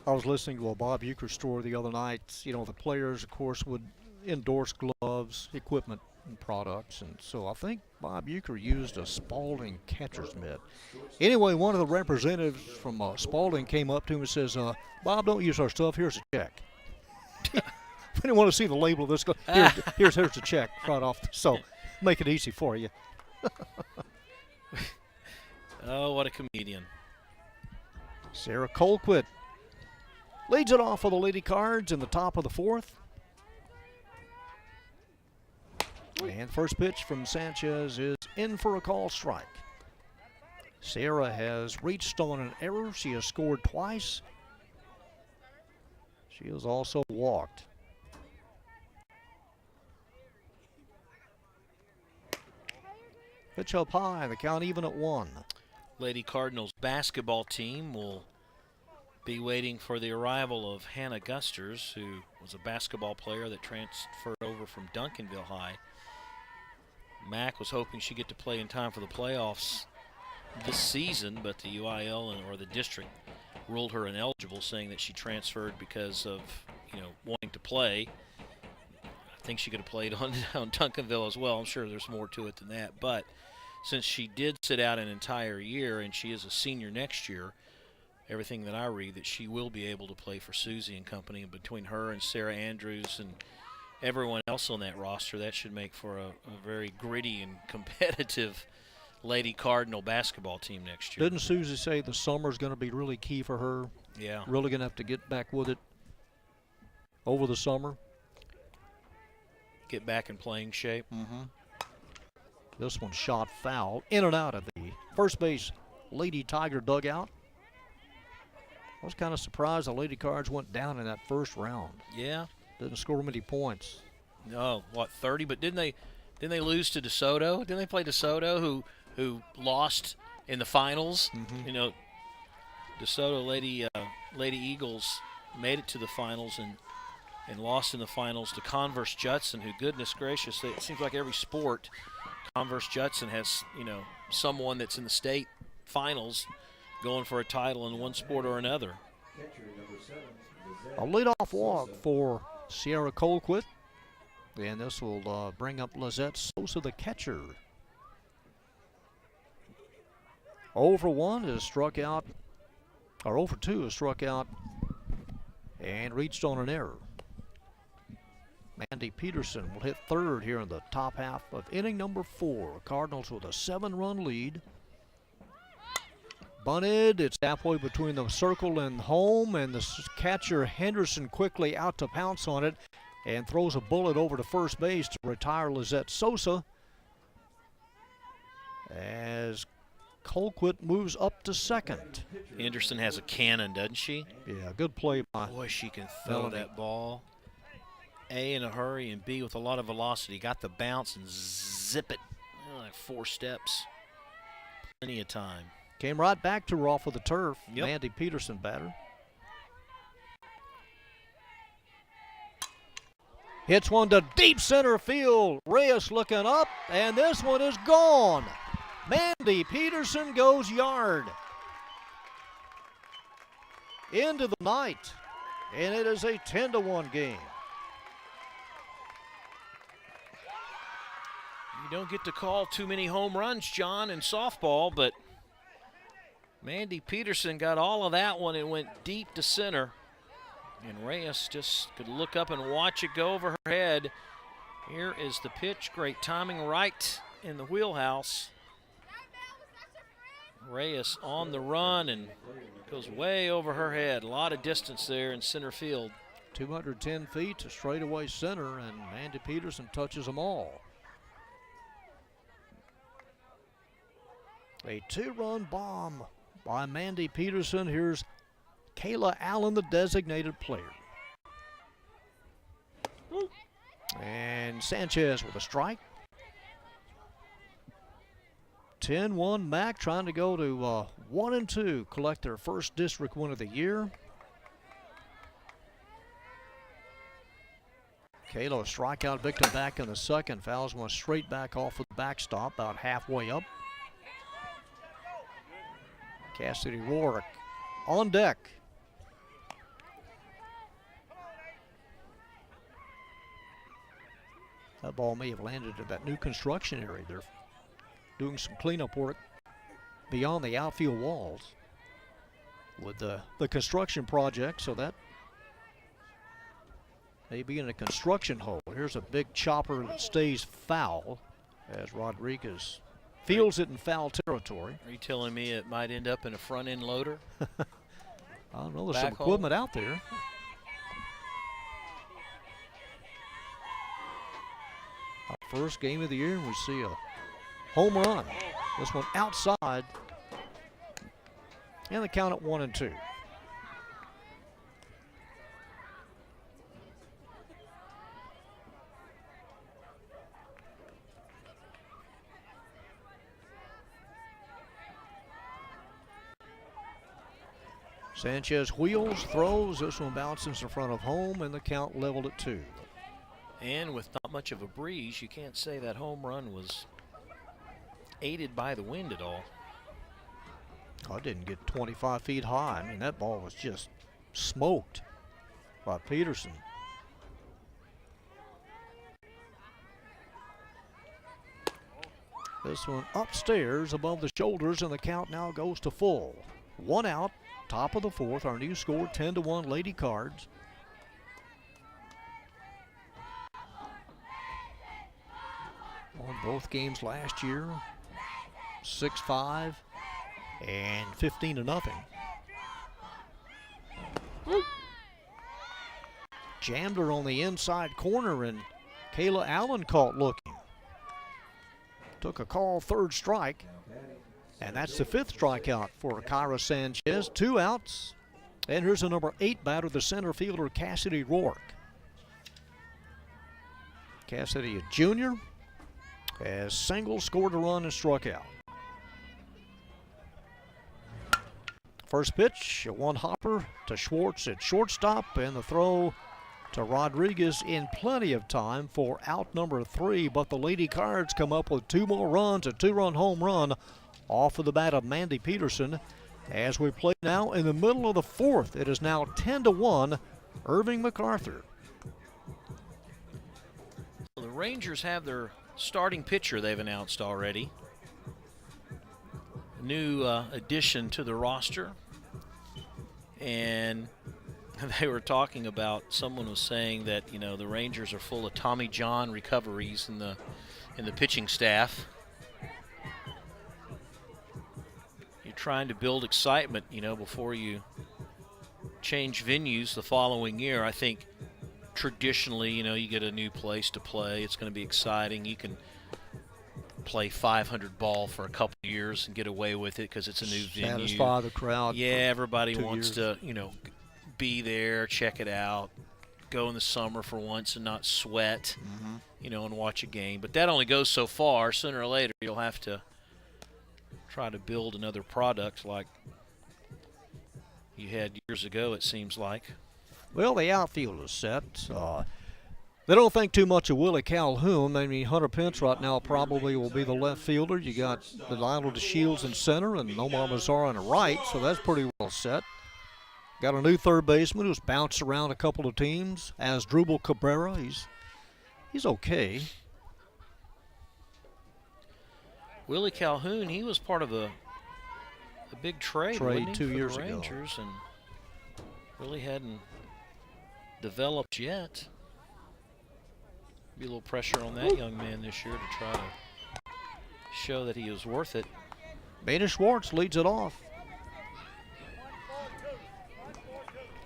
I was listening to a Bob Uecker story the other night. The players, of course, would endorse gloves, equipment, and products. And so I think Bob Uecker used a Spalding catcher's mitt. Anyway, one of the representatives from Spalding came up to him and says, Bob, don't use our stuff. Here's a check. If you want to see the label of this, here's the check right off. So make it easy for you. Oh, what a comedian. Sarah Colquitt leads it off for the Lady Cards in the top of the 4th. And first pitch from Sanchez is in for a call strike. Sarah has reached on an error. She has scored twice. She has also walked. Pitch up high, the count even at 1. Lady Cardinals basketball team will be waiting for the arrival of Hannah Gusters, who was a basketball player that transferred over from Duncanville High. Mac was hoping she'd get to play in time for the playoffs this season, but the UIL or the district ruled her ineligible, saying that she transferred because of wanting to play. I think she could have played on Duncanville as well. I'm sure there's more to it than that, but since she did sit out an entire year and she is a senior next year, everything that I read that she will be able to play for Susie and company. And between her and Sarah Andrews and everyone else on that roster, that should make for a very gritty and competitive Lady Cardinal basketball team next year. Didn't Susie say the summer's going to be really key for her? Yeah. Really going to have to get back with it over the summer? Get back in playing shape. Mm-hmm. This one shot foul in and out of the first base Lady Tiger dugout. I was kind of surprised the Lady Cards went down in that first round. Yeah. Didn't score many points. No, 30? But didn't they lose to DeSoto? Didn't they play DeSoto, who lost in the finals? Mm-hmm. DeSoto Lady Eagles made it to the finals and lost in the finals to Converse Judson, who, goodness gracious, it seems like every sport, Converse Judson has, someone that's in the state finals going for a title in one sport or another. A leadoff walk for Sierra Colquitt. And this will bring up Lizette Sosa, the catcher. 0 for 1 is struck out, or 0 for 2 is struck out and reached on an error. Mandy Peterson will hit third here in the top half of inning number 4. Cardinals with a 7-run lead. Bunted, it's halfway between the circle and home, and the catcher Henderson quickly out to pounce on it and throws a bullet over to first base to retire Lizette Sosa as Colquitt moves up to second. Henderson has a cannon, doesn't she? Yeah, good play by Boy, she can throw Melanie. that ball. A, in a hurry, and B, with a lot of velocity. Got the bounce and zip it. Like 4 steps. Plenty of time. Came right back to her off of the turf. Yep. Mandy Peterson batter. Hits one to deep center field. Reyes looking up, and this one is gone. Mandy Peterson goes yard. Into the night, and it is a 10-1 game. You don't get to call too many home runs, John, in softball, but Mandy Peterson got all of that one and went deep to center. And Reyes just could look up and watch it go over her head. Here is the pitch. Great timing right in the wheelhouse. Reyes on the run and goes way over her head. A lot of distance there in center field. 210 feet to straightaway center, and Mandy Peterson touches them all. A 2-run bomb by Mandy Peterson. Here's Kayla Allen, the designated player. And Sanchez with a strike. 10-1 Mac trying to go to 1-2, collect their first district win of the year. Kayla, a strikeout victim back in the second. Fouls one straight back off of the backstop, about halfway up. Cassidy Rourke on deck. That ball may have landed in that new construction area. They're doing some cleanup work beyond the outfield walls with the construction project, so that may be in a construction hole. Here's a big chopper that stays foul as Rodriguez fields it in foul territory. Are you telling me it might end up in a front-end loader? I don't know, there's some Backhoe? equipment out there. Our first game of the year, and we see a home run. This one outside. And the count at 1-2. Sanchez wheels, throws. This one bounces in front of home, and the count leveled at 2. And with not much of a breeze, you can't say that home run was aided by the wind at all. Oh, it didn't get 25 feet high. I mean, that ball was just smoked by Peterson. This one upstairs above the shoulders, and the count now goes to full. 1 out, top of the 4th. Our new score, 10-1 Lady Cards. Won both games last year, 6-5 and 15-0. Jammed her on the inside corner, and Kayla Allen caught looking. Took a call, 3rd strike, and that's the 5th strikeout for Kyra Sanchez. 2 outs, and here's the number 8 batter, the center fielder, Cassidy Rourke. Cassidy, a junior, has single, scored a run, and struck out. First pitch, a 1-hopper to Schwartz at shortstop, and the throw to Rodriguez in plenty of time for out number 3, but the Lady Cards come up with 2 more runs, a 2-run home run off of the bat of Mandy Peterson. As we play now in the middle of the 4th, it is now 10-1 Irving MacArthur. The Rangers have their starting pitcher they've announced already. New addition to the roster. And they were talking about, someone was saying that, you know, the Rangers are full of Tommy John recoveries in the pitching staff. You're trying to build excitement, you know, before you change venues the following year. I think traditionally, you know, you get a new place to play. It's going to be exciting. You can play 500 ball for a couple of years and get away with it because it's a new venue. Satisfy the crowd. Yeah, everybody wants years. to, you know, be there, check it out. go in the summer for once and not sweat, and watch a game. But that only goes so far. Sooner or later, you'll have to try to build another product like you had years ago, it seems like. Well, the outfield is set. They don't think too much of Willie Calhoun. I mean, Hunter Pence right now probably will be the left fielder. You got Delilo DeShields in center and Omar Mazar on the right, so that's pretty well set. Got a new third baseman who's bounced around a couple of teams. Asdrubal Cabrera, he's okay. Willie Calhoun, he was part of a big trade wasn't he, 2 for years the ago. Rangers, and really hadn't developed yet. Be a little pressure on that young man this year to try to show that he is worth it. Beta Schwartz leads it off.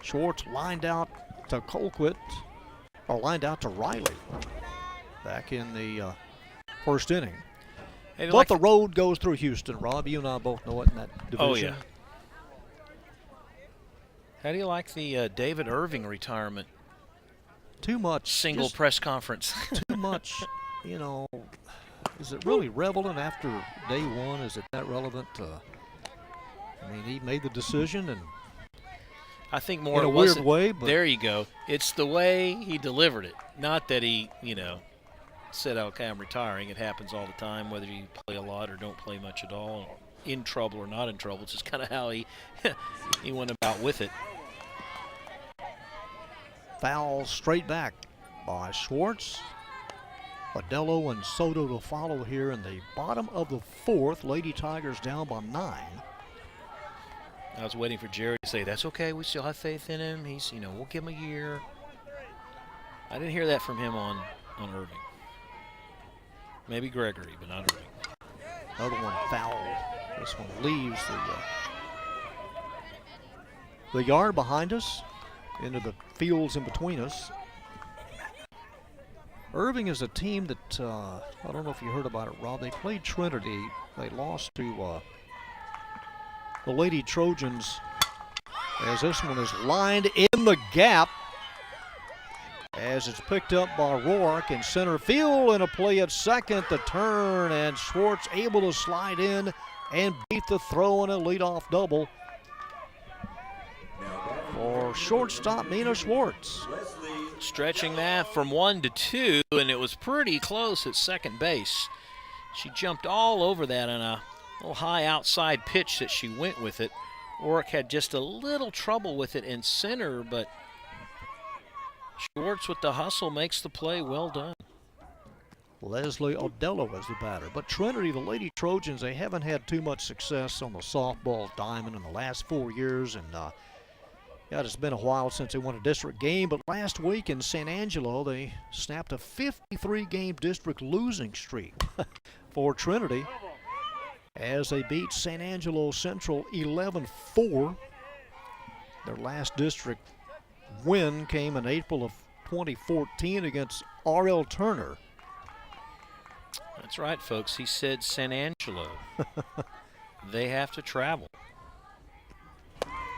Schwartz lined out to Colquitt, or lined out to Riley back in the first inning. Hey, But the road goes through Houston, Rob. You and I both know it in that division. Oh, yeah. How do you like the David Irving retirement? Too much. Single just press conference. too much, is it really relevant after day one? Is it that relevant? I mean, he made the decision, and I think more in a it weird wasn't- way. But There you go. It's the way he delivered it. Not that he, said, okay, I'm retiring. It happens all the time, whether you play a lot or don't play much at all, in trouble or not in trouble. It's just kind of how he he went about with it. foul straight back by Schwartz. Adello and Soto to follow here in the bottom of the fourth. Lady Tigers down by 9. I was waiting for Jerry to say, that's okay, we still have faith in him. He's, we'll give him a year. I didn't hear that from him on Irving. Maybe Gregory, but not Irving. Another one foul. This one leaves the yard behind us into the fields in between us. Irving is a team that, I don't know if you heard about it, Rob. They played Trinity. They lost to the Lady Trojans, as this one is lined in the gap as it's picked up by Rourke in center field, and a play at second. The turn, and Schwartz able to slide in and beat the throw in a leadoff double for shortstop Nina Schwartz. Stretching that from 1 to 2, and it was pretty close at second base. She jumped all over that on a little high outside pitch that she went with it. Rourke had just a little trouble with it in center, but Schwartz with the hustle makes the play. Well done. Leslie Odello is the batter. But Trinity, the Lady Trojans, they haven't had too much success on the softball diamond in the last 4 years. And it's been a while since they won a district game. But last week in San Angelo, they snapped a 53-game district losing streak for Trinity as they beat San Angelo Central 11-4. Their last district win came in April of 2014 against R.L. Turner. That's right, folks. He said San Angelo. They have to travel.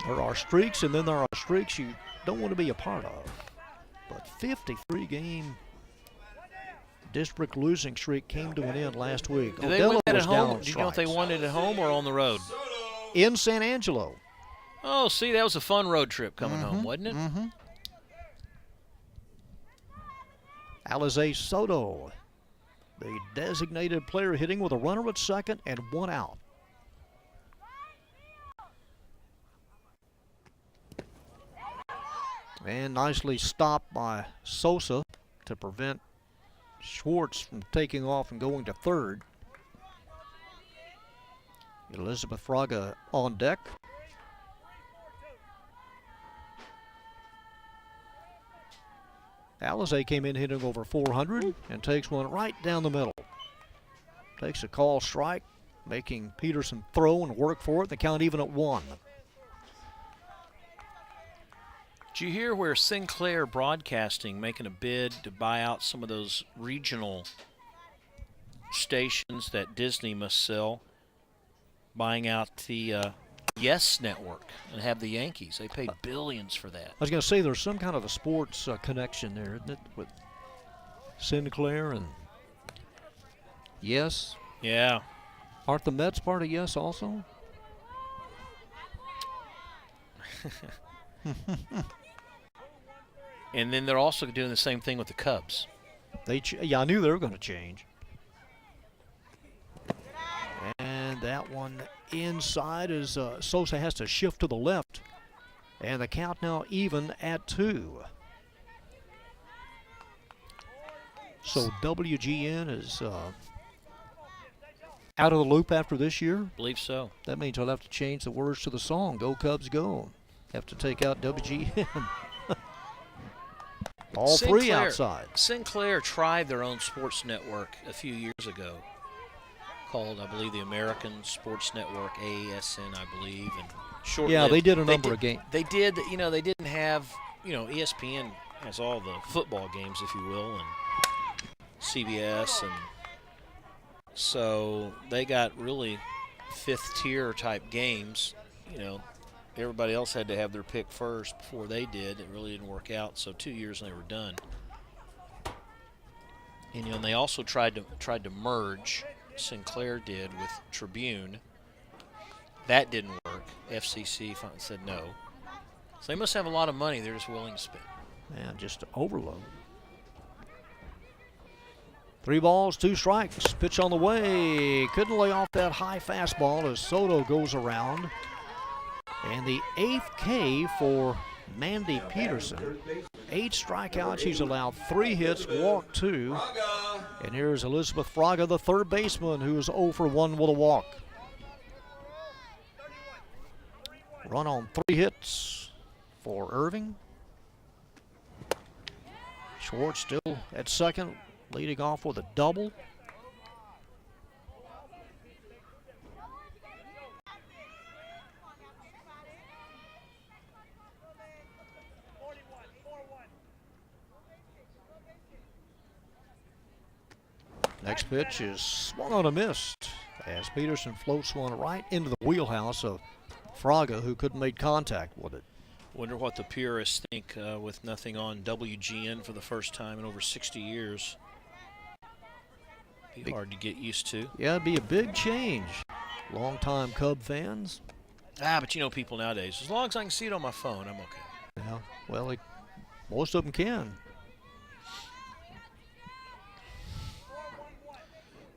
There are streaks, and then there are streaks you don't want to be a part of. But 53-game district losing streak came to an end last week. Did they win that at was down home? on Do you know if they strikes. won it at home or on the road? In San Angelo. Oh, see, that was a fun road trip coming home, wasn't it? Mm-hmm. Alize Soto, the designated player, hitting with a runner at second and 1 out. And nicely stopped by Sosa to prevent Schwartz from taking off and going to third. Elizabeth Fraga on deck. Alize came in hitting over 400 and takes one right down the middle. Takes a call strike, making Peterson throw and work for it. The count even at 1. Did you hear where Sinclair Broadcasting making a bid to buy out some of those regional stations that Disney must sell? Buying out the Yes Network and have the Yankees. They paid billions for that. I was going to say there's some kind of a sports connection there, isn't it, with Sinclair and Yes? Yeah. Aren't the Mets part of Yes also? And then they're also doing the same thing with the Cubs. Yeah, I knew they were going to change. And that one inside is Sosa has to shift to the left. And the count now even at 2. So WGN is out of the loop after this year? Believe so. That means I'll have to change the words to the song, Go Cubs Go. Have to take out WGN. All three outside. Sinclair tried their own sports network a few years ago called, I believe, the American Sports Network, AASN, I believe. And short-lived. Yeah, they did a number of games. They did, they didn't have, ESPN has all the football games, if you will, and CBS, and so they got really fifth-tier type games. Everybody else had to have their pick first before they did. It really didn't work out, so 2 years and they were done. And they also tried to merge. Sinclair did with Tribune. That didn't work. FCC said no. So they must have a lot of money they're just willing to spend. Man, just overload. 3 balls, 2 strikes. Pitch on the way. Couldn't lay off that high fastball as Soto goes around. And the 8th K for Mandy Peterson. 8 strikeouts. He's allowed 3 hits, walked 2. And here's Elizabeth Fraga, the third baseman, who is 0 for 1 with a walk. Run on 3 hits for Irving. Schwartz still at second, leading off with a double. Next pitch is swung on a miss as Peterson floats one right into the wheelhouse of Fraga, who couldn't make contact with it. Wonder what the purists think with nothing on WGN for the first time in over 60 years. Be hard to get used to. Yeah, it'd be a big change. Longtime Cub fans. But people nowadays, as long as I can see it on my phone, I'm okay. Yeah, well, most of them can.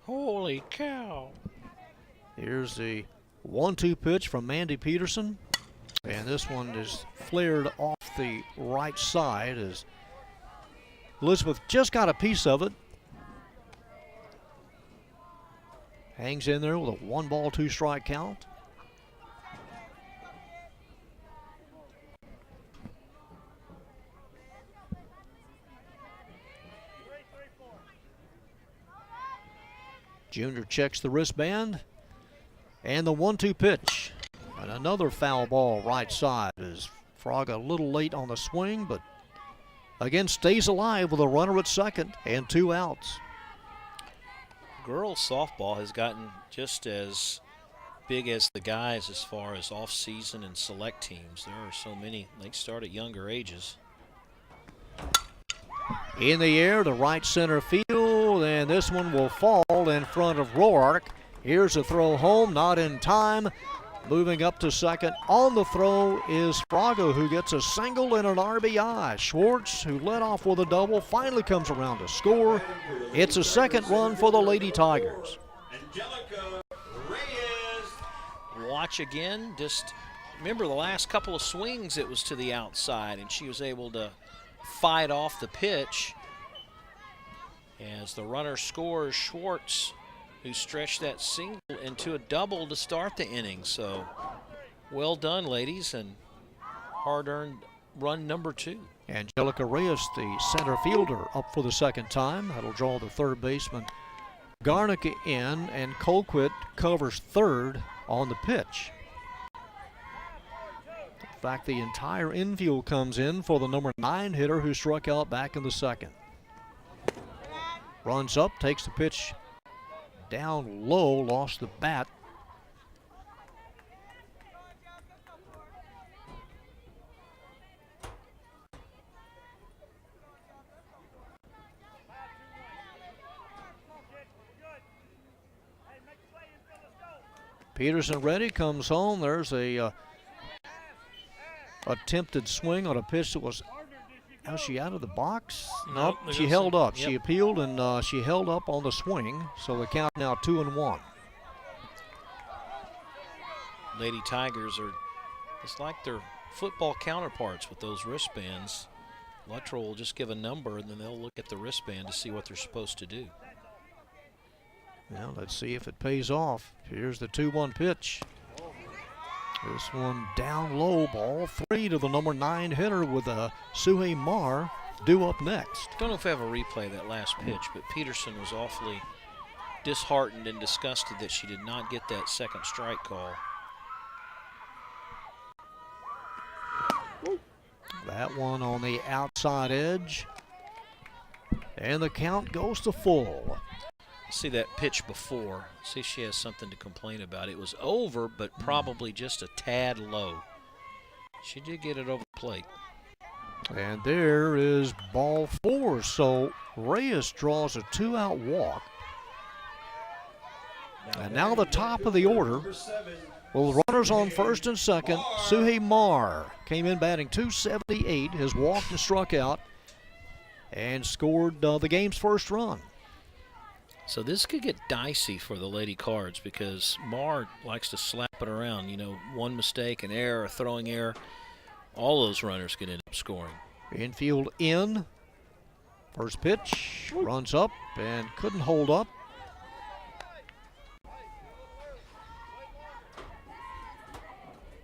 Holy cow. Here's the 1-2 pitch from Mandy Peterson. And this one is flared off the right side as Elizabeth just got a piece of it. Hangs in there with a 1-ball, 2-strike count. Junior checks the wristband. And the 1-2 pitch. And another foul ball right side as Fraga a little late on the swing, but again stays alive with a runner at second and 2 outs. Girls softball has gotten just as big as the guys as far as off-season and select teams. There are so many. They start at younger ages. In the air to right center field, and this one will fall in front of Roark. Here's a throw home, not in time. Moving up to second on the throw is Fraga, who gets a single and an RBI. Schwartz, who led off with a double, finally comes around to score. It's a second run for the Lady Tigers. Watch again. Just remember the last couple of swings, it was to the outside, and she was able to fight off the pitch. As the runner scores, Schwartz, who stretched that single into a double to start the inning. So well done, ladies, and hard-earned run number 2. Angelica Reyes, the center fielder, up for the second time. That'll draw the third baseman Garnica in, and Colquitt covers third on the pitch. In fact, the entire infield comes in for the number 9 hitter who struck out back in the second. Runs up, takes the pitch down low, lost the bat. Peterson ready, comes home. There's a attempted swing on a pitch that was. Was she out of the box? Nope, she held up. Yep. She appealed and she held up on the swing. So the count now 2-1. Lady Tigers are it's like their football counterparts with those wristbands. Luttrell will just give a number and then they'll look at the wristband to see what they're supposed to do. Well, let's see if it pays off. Here's the 2-1 pitch. This one down low, ball 3 to the number 9 hitter with Suhei Mar due up next. Don't know if I have a replay of that last pitch, but Peterson was awfully disheartened and disgusted that she did not get that second strike call. That one on the outside edge. And the count goes to full. See that pitch before. See if she has something to complain about. It was over, but probably just a tad low. She did get it over the plate. And there is ball 4. So Reyes draws a 2-out walk. And now the top of the order. Well, the runners on first and second. Suhei Mar came in batting .278, has walked and struck out, and scored the game's first run. So this could get dicey for the Lady Cards because Mar likes to slap it around. You know, one mistake, an error, a throwing error, all those runners could end up scoring. Infield in. First pitch, runs up and couldn't hold up.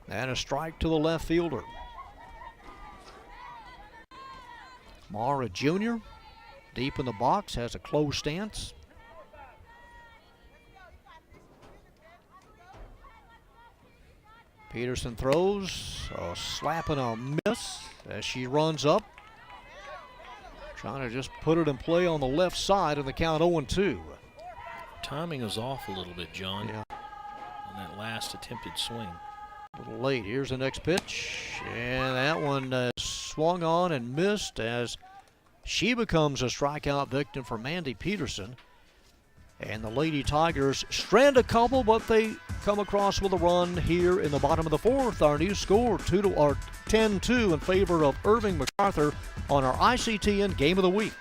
And a strike to the left fielder. Mara Jr. deep in the box, has a closed stance. Peterson throws, a slap and a miss as she runs up. Trying to just put it in play on the left side in the count 0-2. Timing was off a little bit, John, Yeah. on that last attempted swing. A little late. Here's the next pitch. And that one swung on and missed as she becomes a strikeout victim for Mandy Peterson. And the Lady Tigers strand a couple, but they come across with a run here in the bottom of the fourth. Our new score, 10-2 in favor of Irving MacArthur on our ICTN Game of the Week.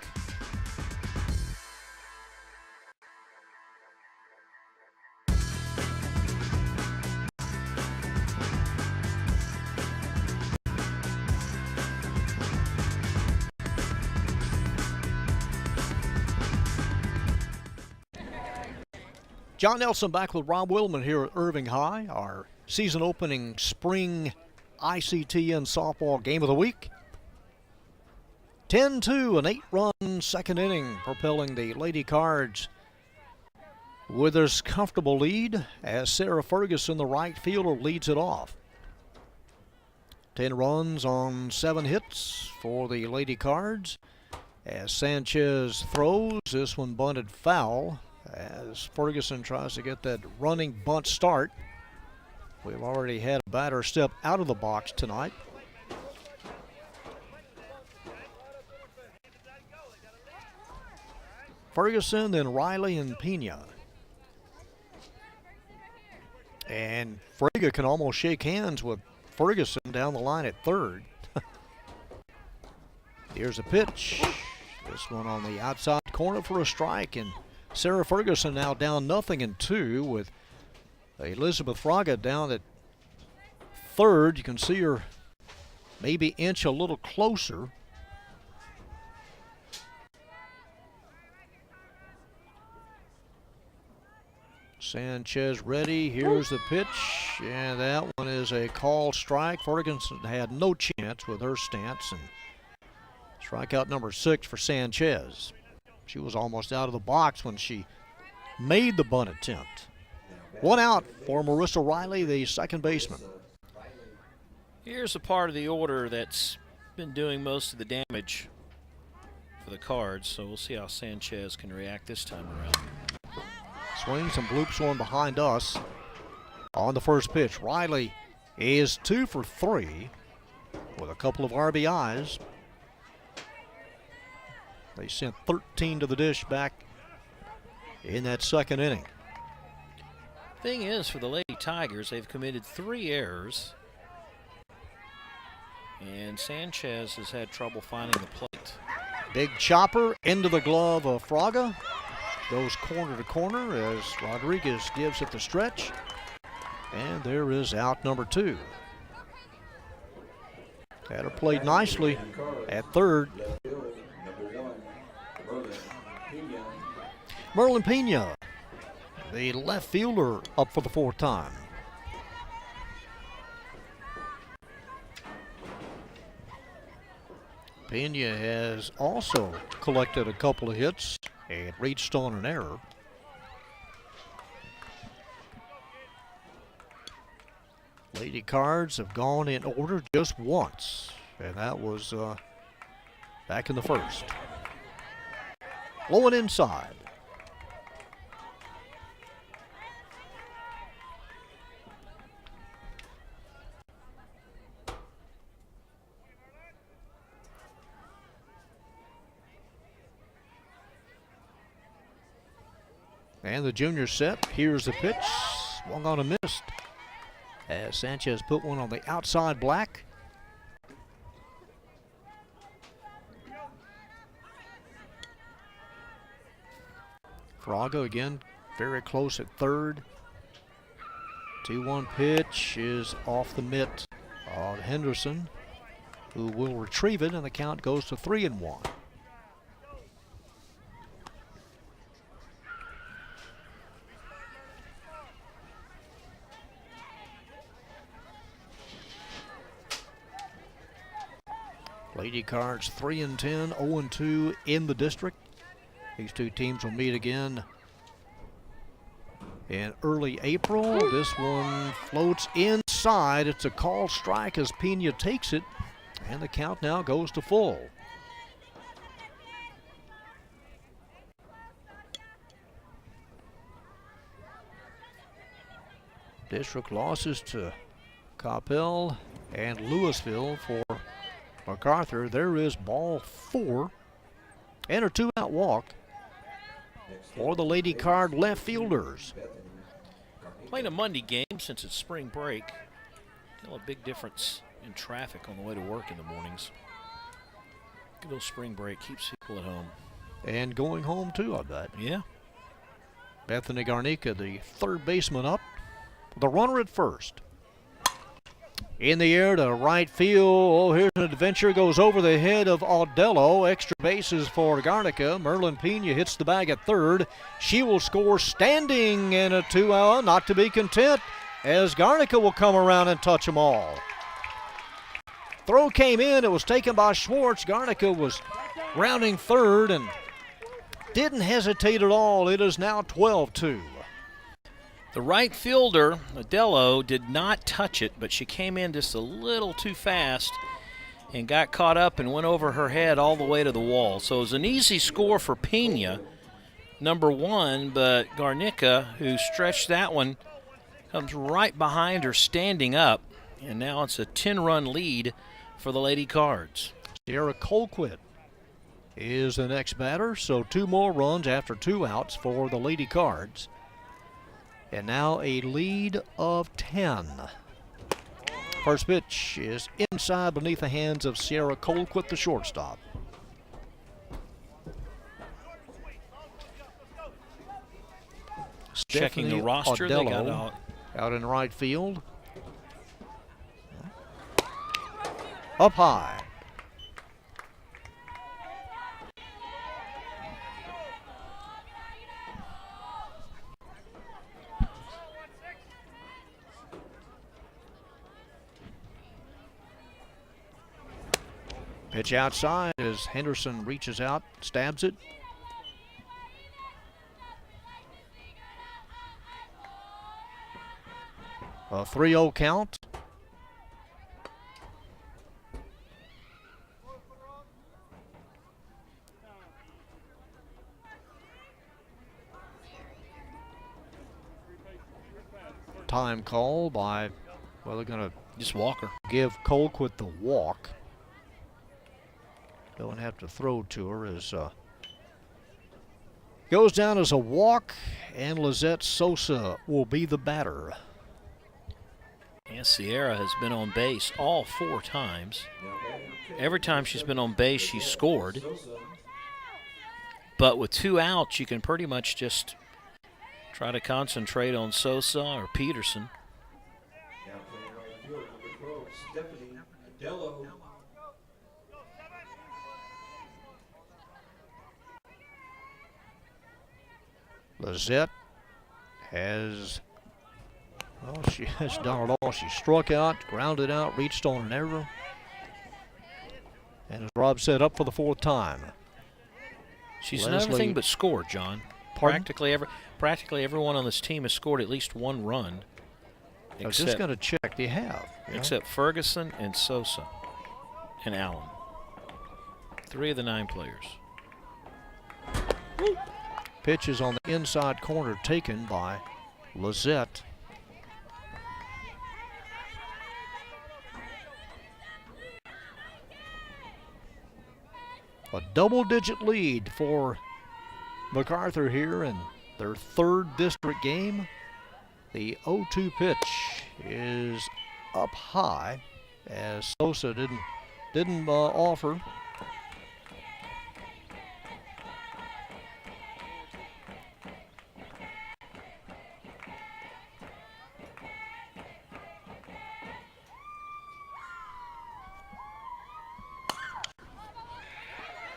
John Nelson back with Rob Willman here at Irving High, our season opening spring ICTN softball game of the week. 10-2, an 8-run second inning, propelling the Lady Cards with this comfortable lead as Sarah Ferguson, the right fielder, leads it off. 10 runs on 7 hits for the Lady Cards as Sanchez throws. This one bunted foul as Ferguson tries to get that running bunt start. We've already had a batter step out of the box tonight. Ferguson, then Riley and Pena. And Frege can almost shake hands with Ferguson down the line at third. Here's a pitch. This one on the outside corner for a strike, and Sarah Ferguson now down 0-2 with Elizabeth Fraga down at third. You can see her maybe inch a little closer. Sanchez ready. Here's the pitch, and that one is a called strike. Ferguson had no chance with her stance, and strikeout number 6 for Sanchez. She was almost out of the box when she made the bunt attempt. One out for Marissa Riley, the second baseman. Here's a part of the order that's been doing most of the damage for the Cards, so we'll see how Sanchez can react this time around. Swings and bloops one behind us on the first pitch. Riley is 2 for 3 with a couple of RBIs. They sent 13 to the dish back in that second inning. Thing is, for the Lady Lady Tigers. They've committed 3 errors. And Sanchez has had trouble finding the plate. Big chopper into the glove of Fraga. Goes corner to corner as Rodriguez gives it the stretch. And there is out number 2. Had her played nicely at third. Merlin Pena, the left fielder, up for the 4th time. Pena has also collected a couple of hits and reached on an error. Lady Cards have gone in order just once, and that was back in the 1st. Low and inside. And the junior set. Here's the pitch. Swung on and missed. As Sanchez put one on the outside black. Fraga again very close at third. 2-1 pitch is off the mitt of Henderson, who will retrieve it, and the count goes to 3-1. Lady Cards 3-10, 0-2 in the district. These two teams will meet again in early April. This one floats inside. It's a called strike as Pena takes it, and the count now goes to full. District losses to Coppell and Louisville for MacArthur. There is ball 4 and a 2-out walk for the Lady Card left fielders. Playing a Monday game since it's spring break. Still a big difference in traffic on the way to work in the mornings. Good little spring break keeps people at home. And going home too, I bet. Yeah. Bethany Garnica, the third baseman, up. The runner at first. In the air to right field. Oh, here's an adventure. Goes over the head of Audello. Extra bases for Garnica. Merlin Pena hits the bag at third. She will score standing, and a 2-out. Not to be content, as Garnica will come around and touch them all. Throw came in. It was taken by Schwartz. Garnica was rounding third and didn't hesitate at all. It is now 12-2. The right fielder, Audello, did not touch it, but she came in just a little too fast and got caught up and went over her head all the way to the wall. So it was an easy score for Pena, number 1, but Garnica, who stretched that one, comes right behind her standing up, and now it's a 10-run lead for the Lady Cards. Sierra Colquitt is the next batter, so 2 more runs after 2 outs for the Lady Cards. And now a lead of 10. First pitch is inside beneath the hands of Sierra Colquitt, the shortstop. Checking the roster, they got out in right field. Up high. Pitch outside as Henderson reaches out, stabs it. A 3-0 count. Time call by, well, they're going to just Walker. Give Colquitt the walk. Don't have to throw to her as goes down as a walk, and Lizette Sosa will be the batter. Sierra has been on base all 4 times. Now batting Every time she's been on base, she's scored. Sosa. But with 2 outs, you can pretty much just try to concentrate on Sosa or Peterson. Now playing right field, number 12, Stephanie Adello. Lizette has, well, she has done it all. She struck out, grounded out, reached on an error. And as Rob said, up for the 4th time. She's done Leslie- everything but scored, John. Pardon? Practically everyone on this team has scored at least 1 run. I was just going to check. They have. you know? Except Ferguson and Sosa and Allen. 3 of the 9 players. Pitch is on the inside corner taken by Lizette. A double-digit lead for MacArthur here in their 3rd district game. The 0-2 pitch is up high as Sosa didn't offer.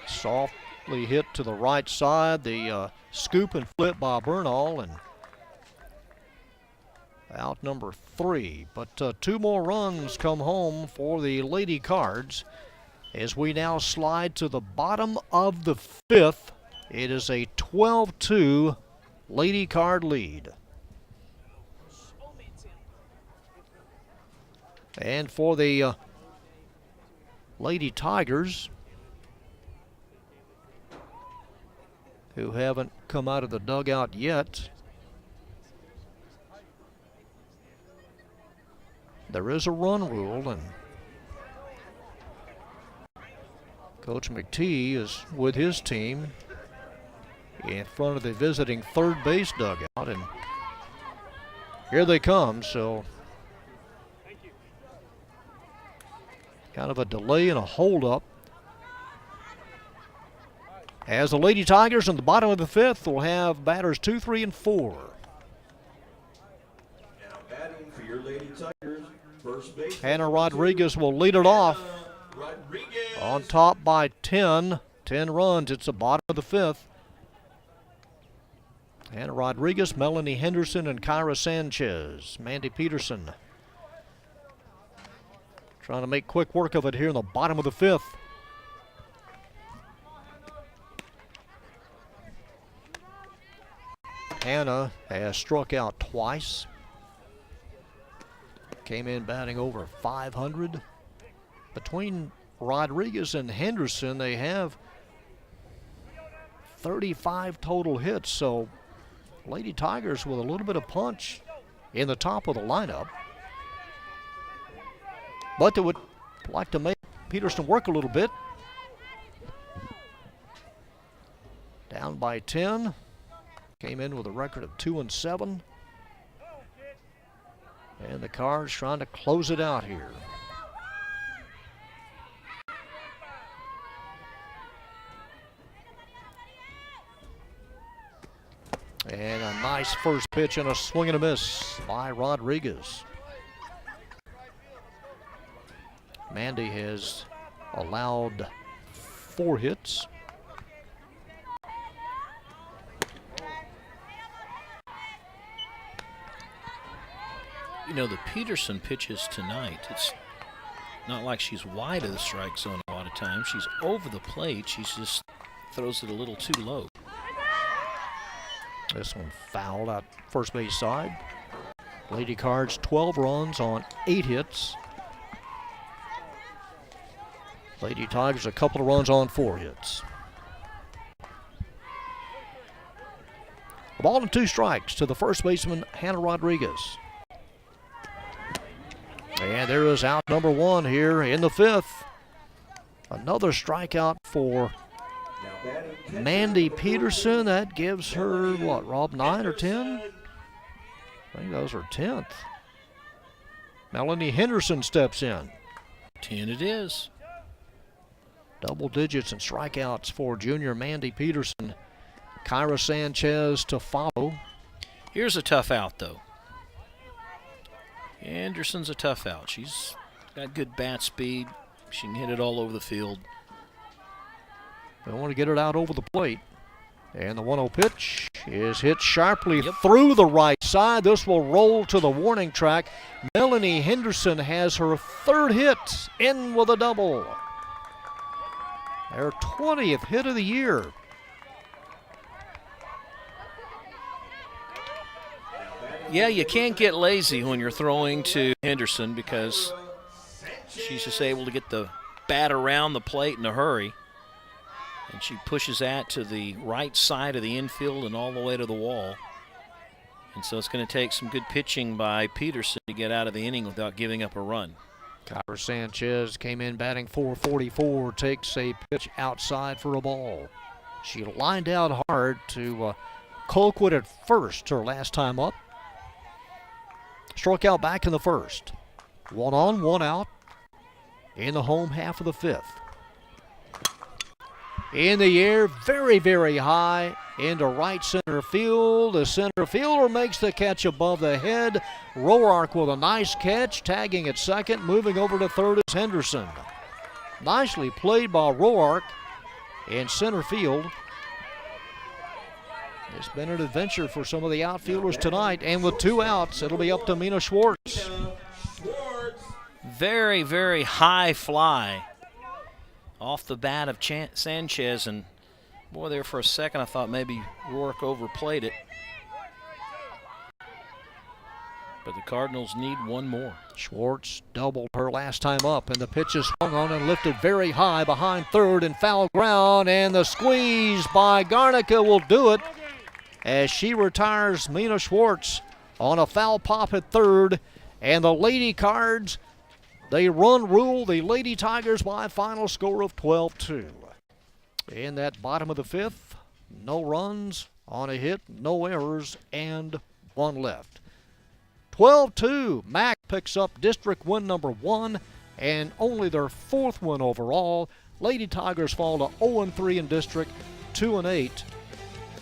Softly hit to the right side. The scoop and flip by Bernal, and out number 3. But 2 more runs come home for the Lady Cards as we now slide to the bottom of the 5th. It is a 12-2 Lady Card lead. And for the Lady Tigers, who haven't come out of the dugout yet, there is a run rule, and Coach McTee is with his team in front of the visiting 3rd base dugout, and here they come. So kind of a delay and a holdup, as the Lady Tigers in the bottom of the 5th will have batters 2, 3, and 4. Now batting for your Lady Tigers, first base. Hannah Rodriguez will lead it off. Rodriguez. On top by 10 runs. It's the bottom of the 5th. Hannah Rodriguez, Melanie Henderson, and Kyra Sanchez. Mandy Peterson trying to make quick work of it here in the bottom of the 5th. Hannah has struck out twice. Came in batting over 500. Between Rodriguez and Henderson, they have 35 total hits. So Lady Tigers with a little bit of punch in the top of the lineup. But they would like to make Peterson work a little bit. Down by 10. Came in with a record of 2-7. And the Cards trying to close it out here. And a nice first pitch and a swing and a miss by Rodriguez. Mandy has allowed 4 hits. You know, the Peterson pitches tonight, it's not like she's wide of the strike zone a lot of times. She's over the plate. She just throws it a little too low. This one fouled out first base side. Lady Cards 12 runs on 8 hits. Lady Tigers a couple of runs on 4 hits. A ball and 2 strikes to the first baseman, Hannah Rodriguez. And there is out number 1 here in the 5th. Another strikeout for Now batting catcher, Mandy number Peterson. That gives her, what, Rob, 9 or 10? I think those are 10th. Melanie Henderson steps in. 10 it is. Double digits in strikeouts for junior Mandy Peterson. Kyra Sanchez to follow. Here's a tough out, though. Anderson's a tough out. She's got good bat speed. She can hit it all over the field. They want to get it out over the plate. And the 1-0 pitch is hit sharply through the right side. This will roll to the warning track. Melanie Henderson has her third hit, in with a double. Her 20th hit of the year. Yeah, you can't get lazy when you're throwing to Henderson because she's just able to get the bat around the plate in a hurry. And she pushes that to the right side of the infield and all the way to the wall. And so it's going to take some good pitching by Peterson to get out of the inning without giving up a run. Kyra Sanchez came in batting .444, takes a pitch outside for a ball. She lined out hard to Colquitt at first her last time up. Struck out back in the first. 1 on, 1 out in the home half of the fifth. In the air, very, very high into right center field. The center fielder makes the catch above the head. Roark with a nice catch, tagging at second. Moving over to third is Henderson. Nicely played by Roark in center field. It's been an adventure for some of the outfielders tonight, and with 2 outs, it'll be up to Mina Schwartz. Very, very high fly off the bat of Sanchez, and boy, there for a second I thought maybe Roark overplayed it. But the Cardinals need one more. Schwartz doubled her last time up, and the pitch is swung on and lifted very high behind third and foul ground, and the squeeze by Garnica will do it as she retires Mina Schwartz on a foul pop at third, and the Lady Cards, they rule the Lady Tigers by a final score of 12-2. In that bottom of the fifth, no runs on a hit, no errors, and 1 left. 12-2, Mac picks up district win number 1 and only their 4th win overall. Lady Tigers fall to 0-3 in district, 2-8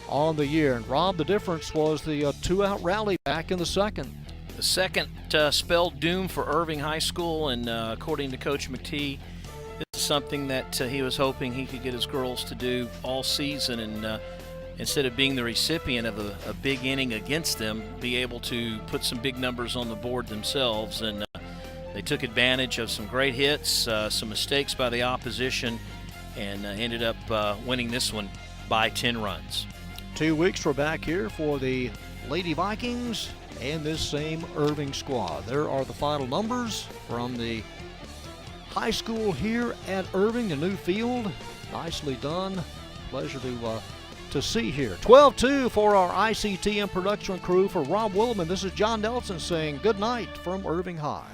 on the year. And Rob, the difference was the 2-out rally back in the second. The second spelled doom for Irving High School, and according to Coach McTee, this is something that he was hoping he could get his girls to do all season, and instead of being the recipient of a big inning against them, be able to put some big numbers on the board themselves. And they took advantage of some great hits, some mistakes by the opposition, and ended up winning this one by 10 runs. 2 weeks we're back here for the Lady Vikings and this same Irving squad. There are the final numbers from the high school here at Irving, the new field. Nicely done. Pleasure to see here. 12-2 for our ICTM production crew. For Rob Willman, this is John Nelson saying good night from Irving High.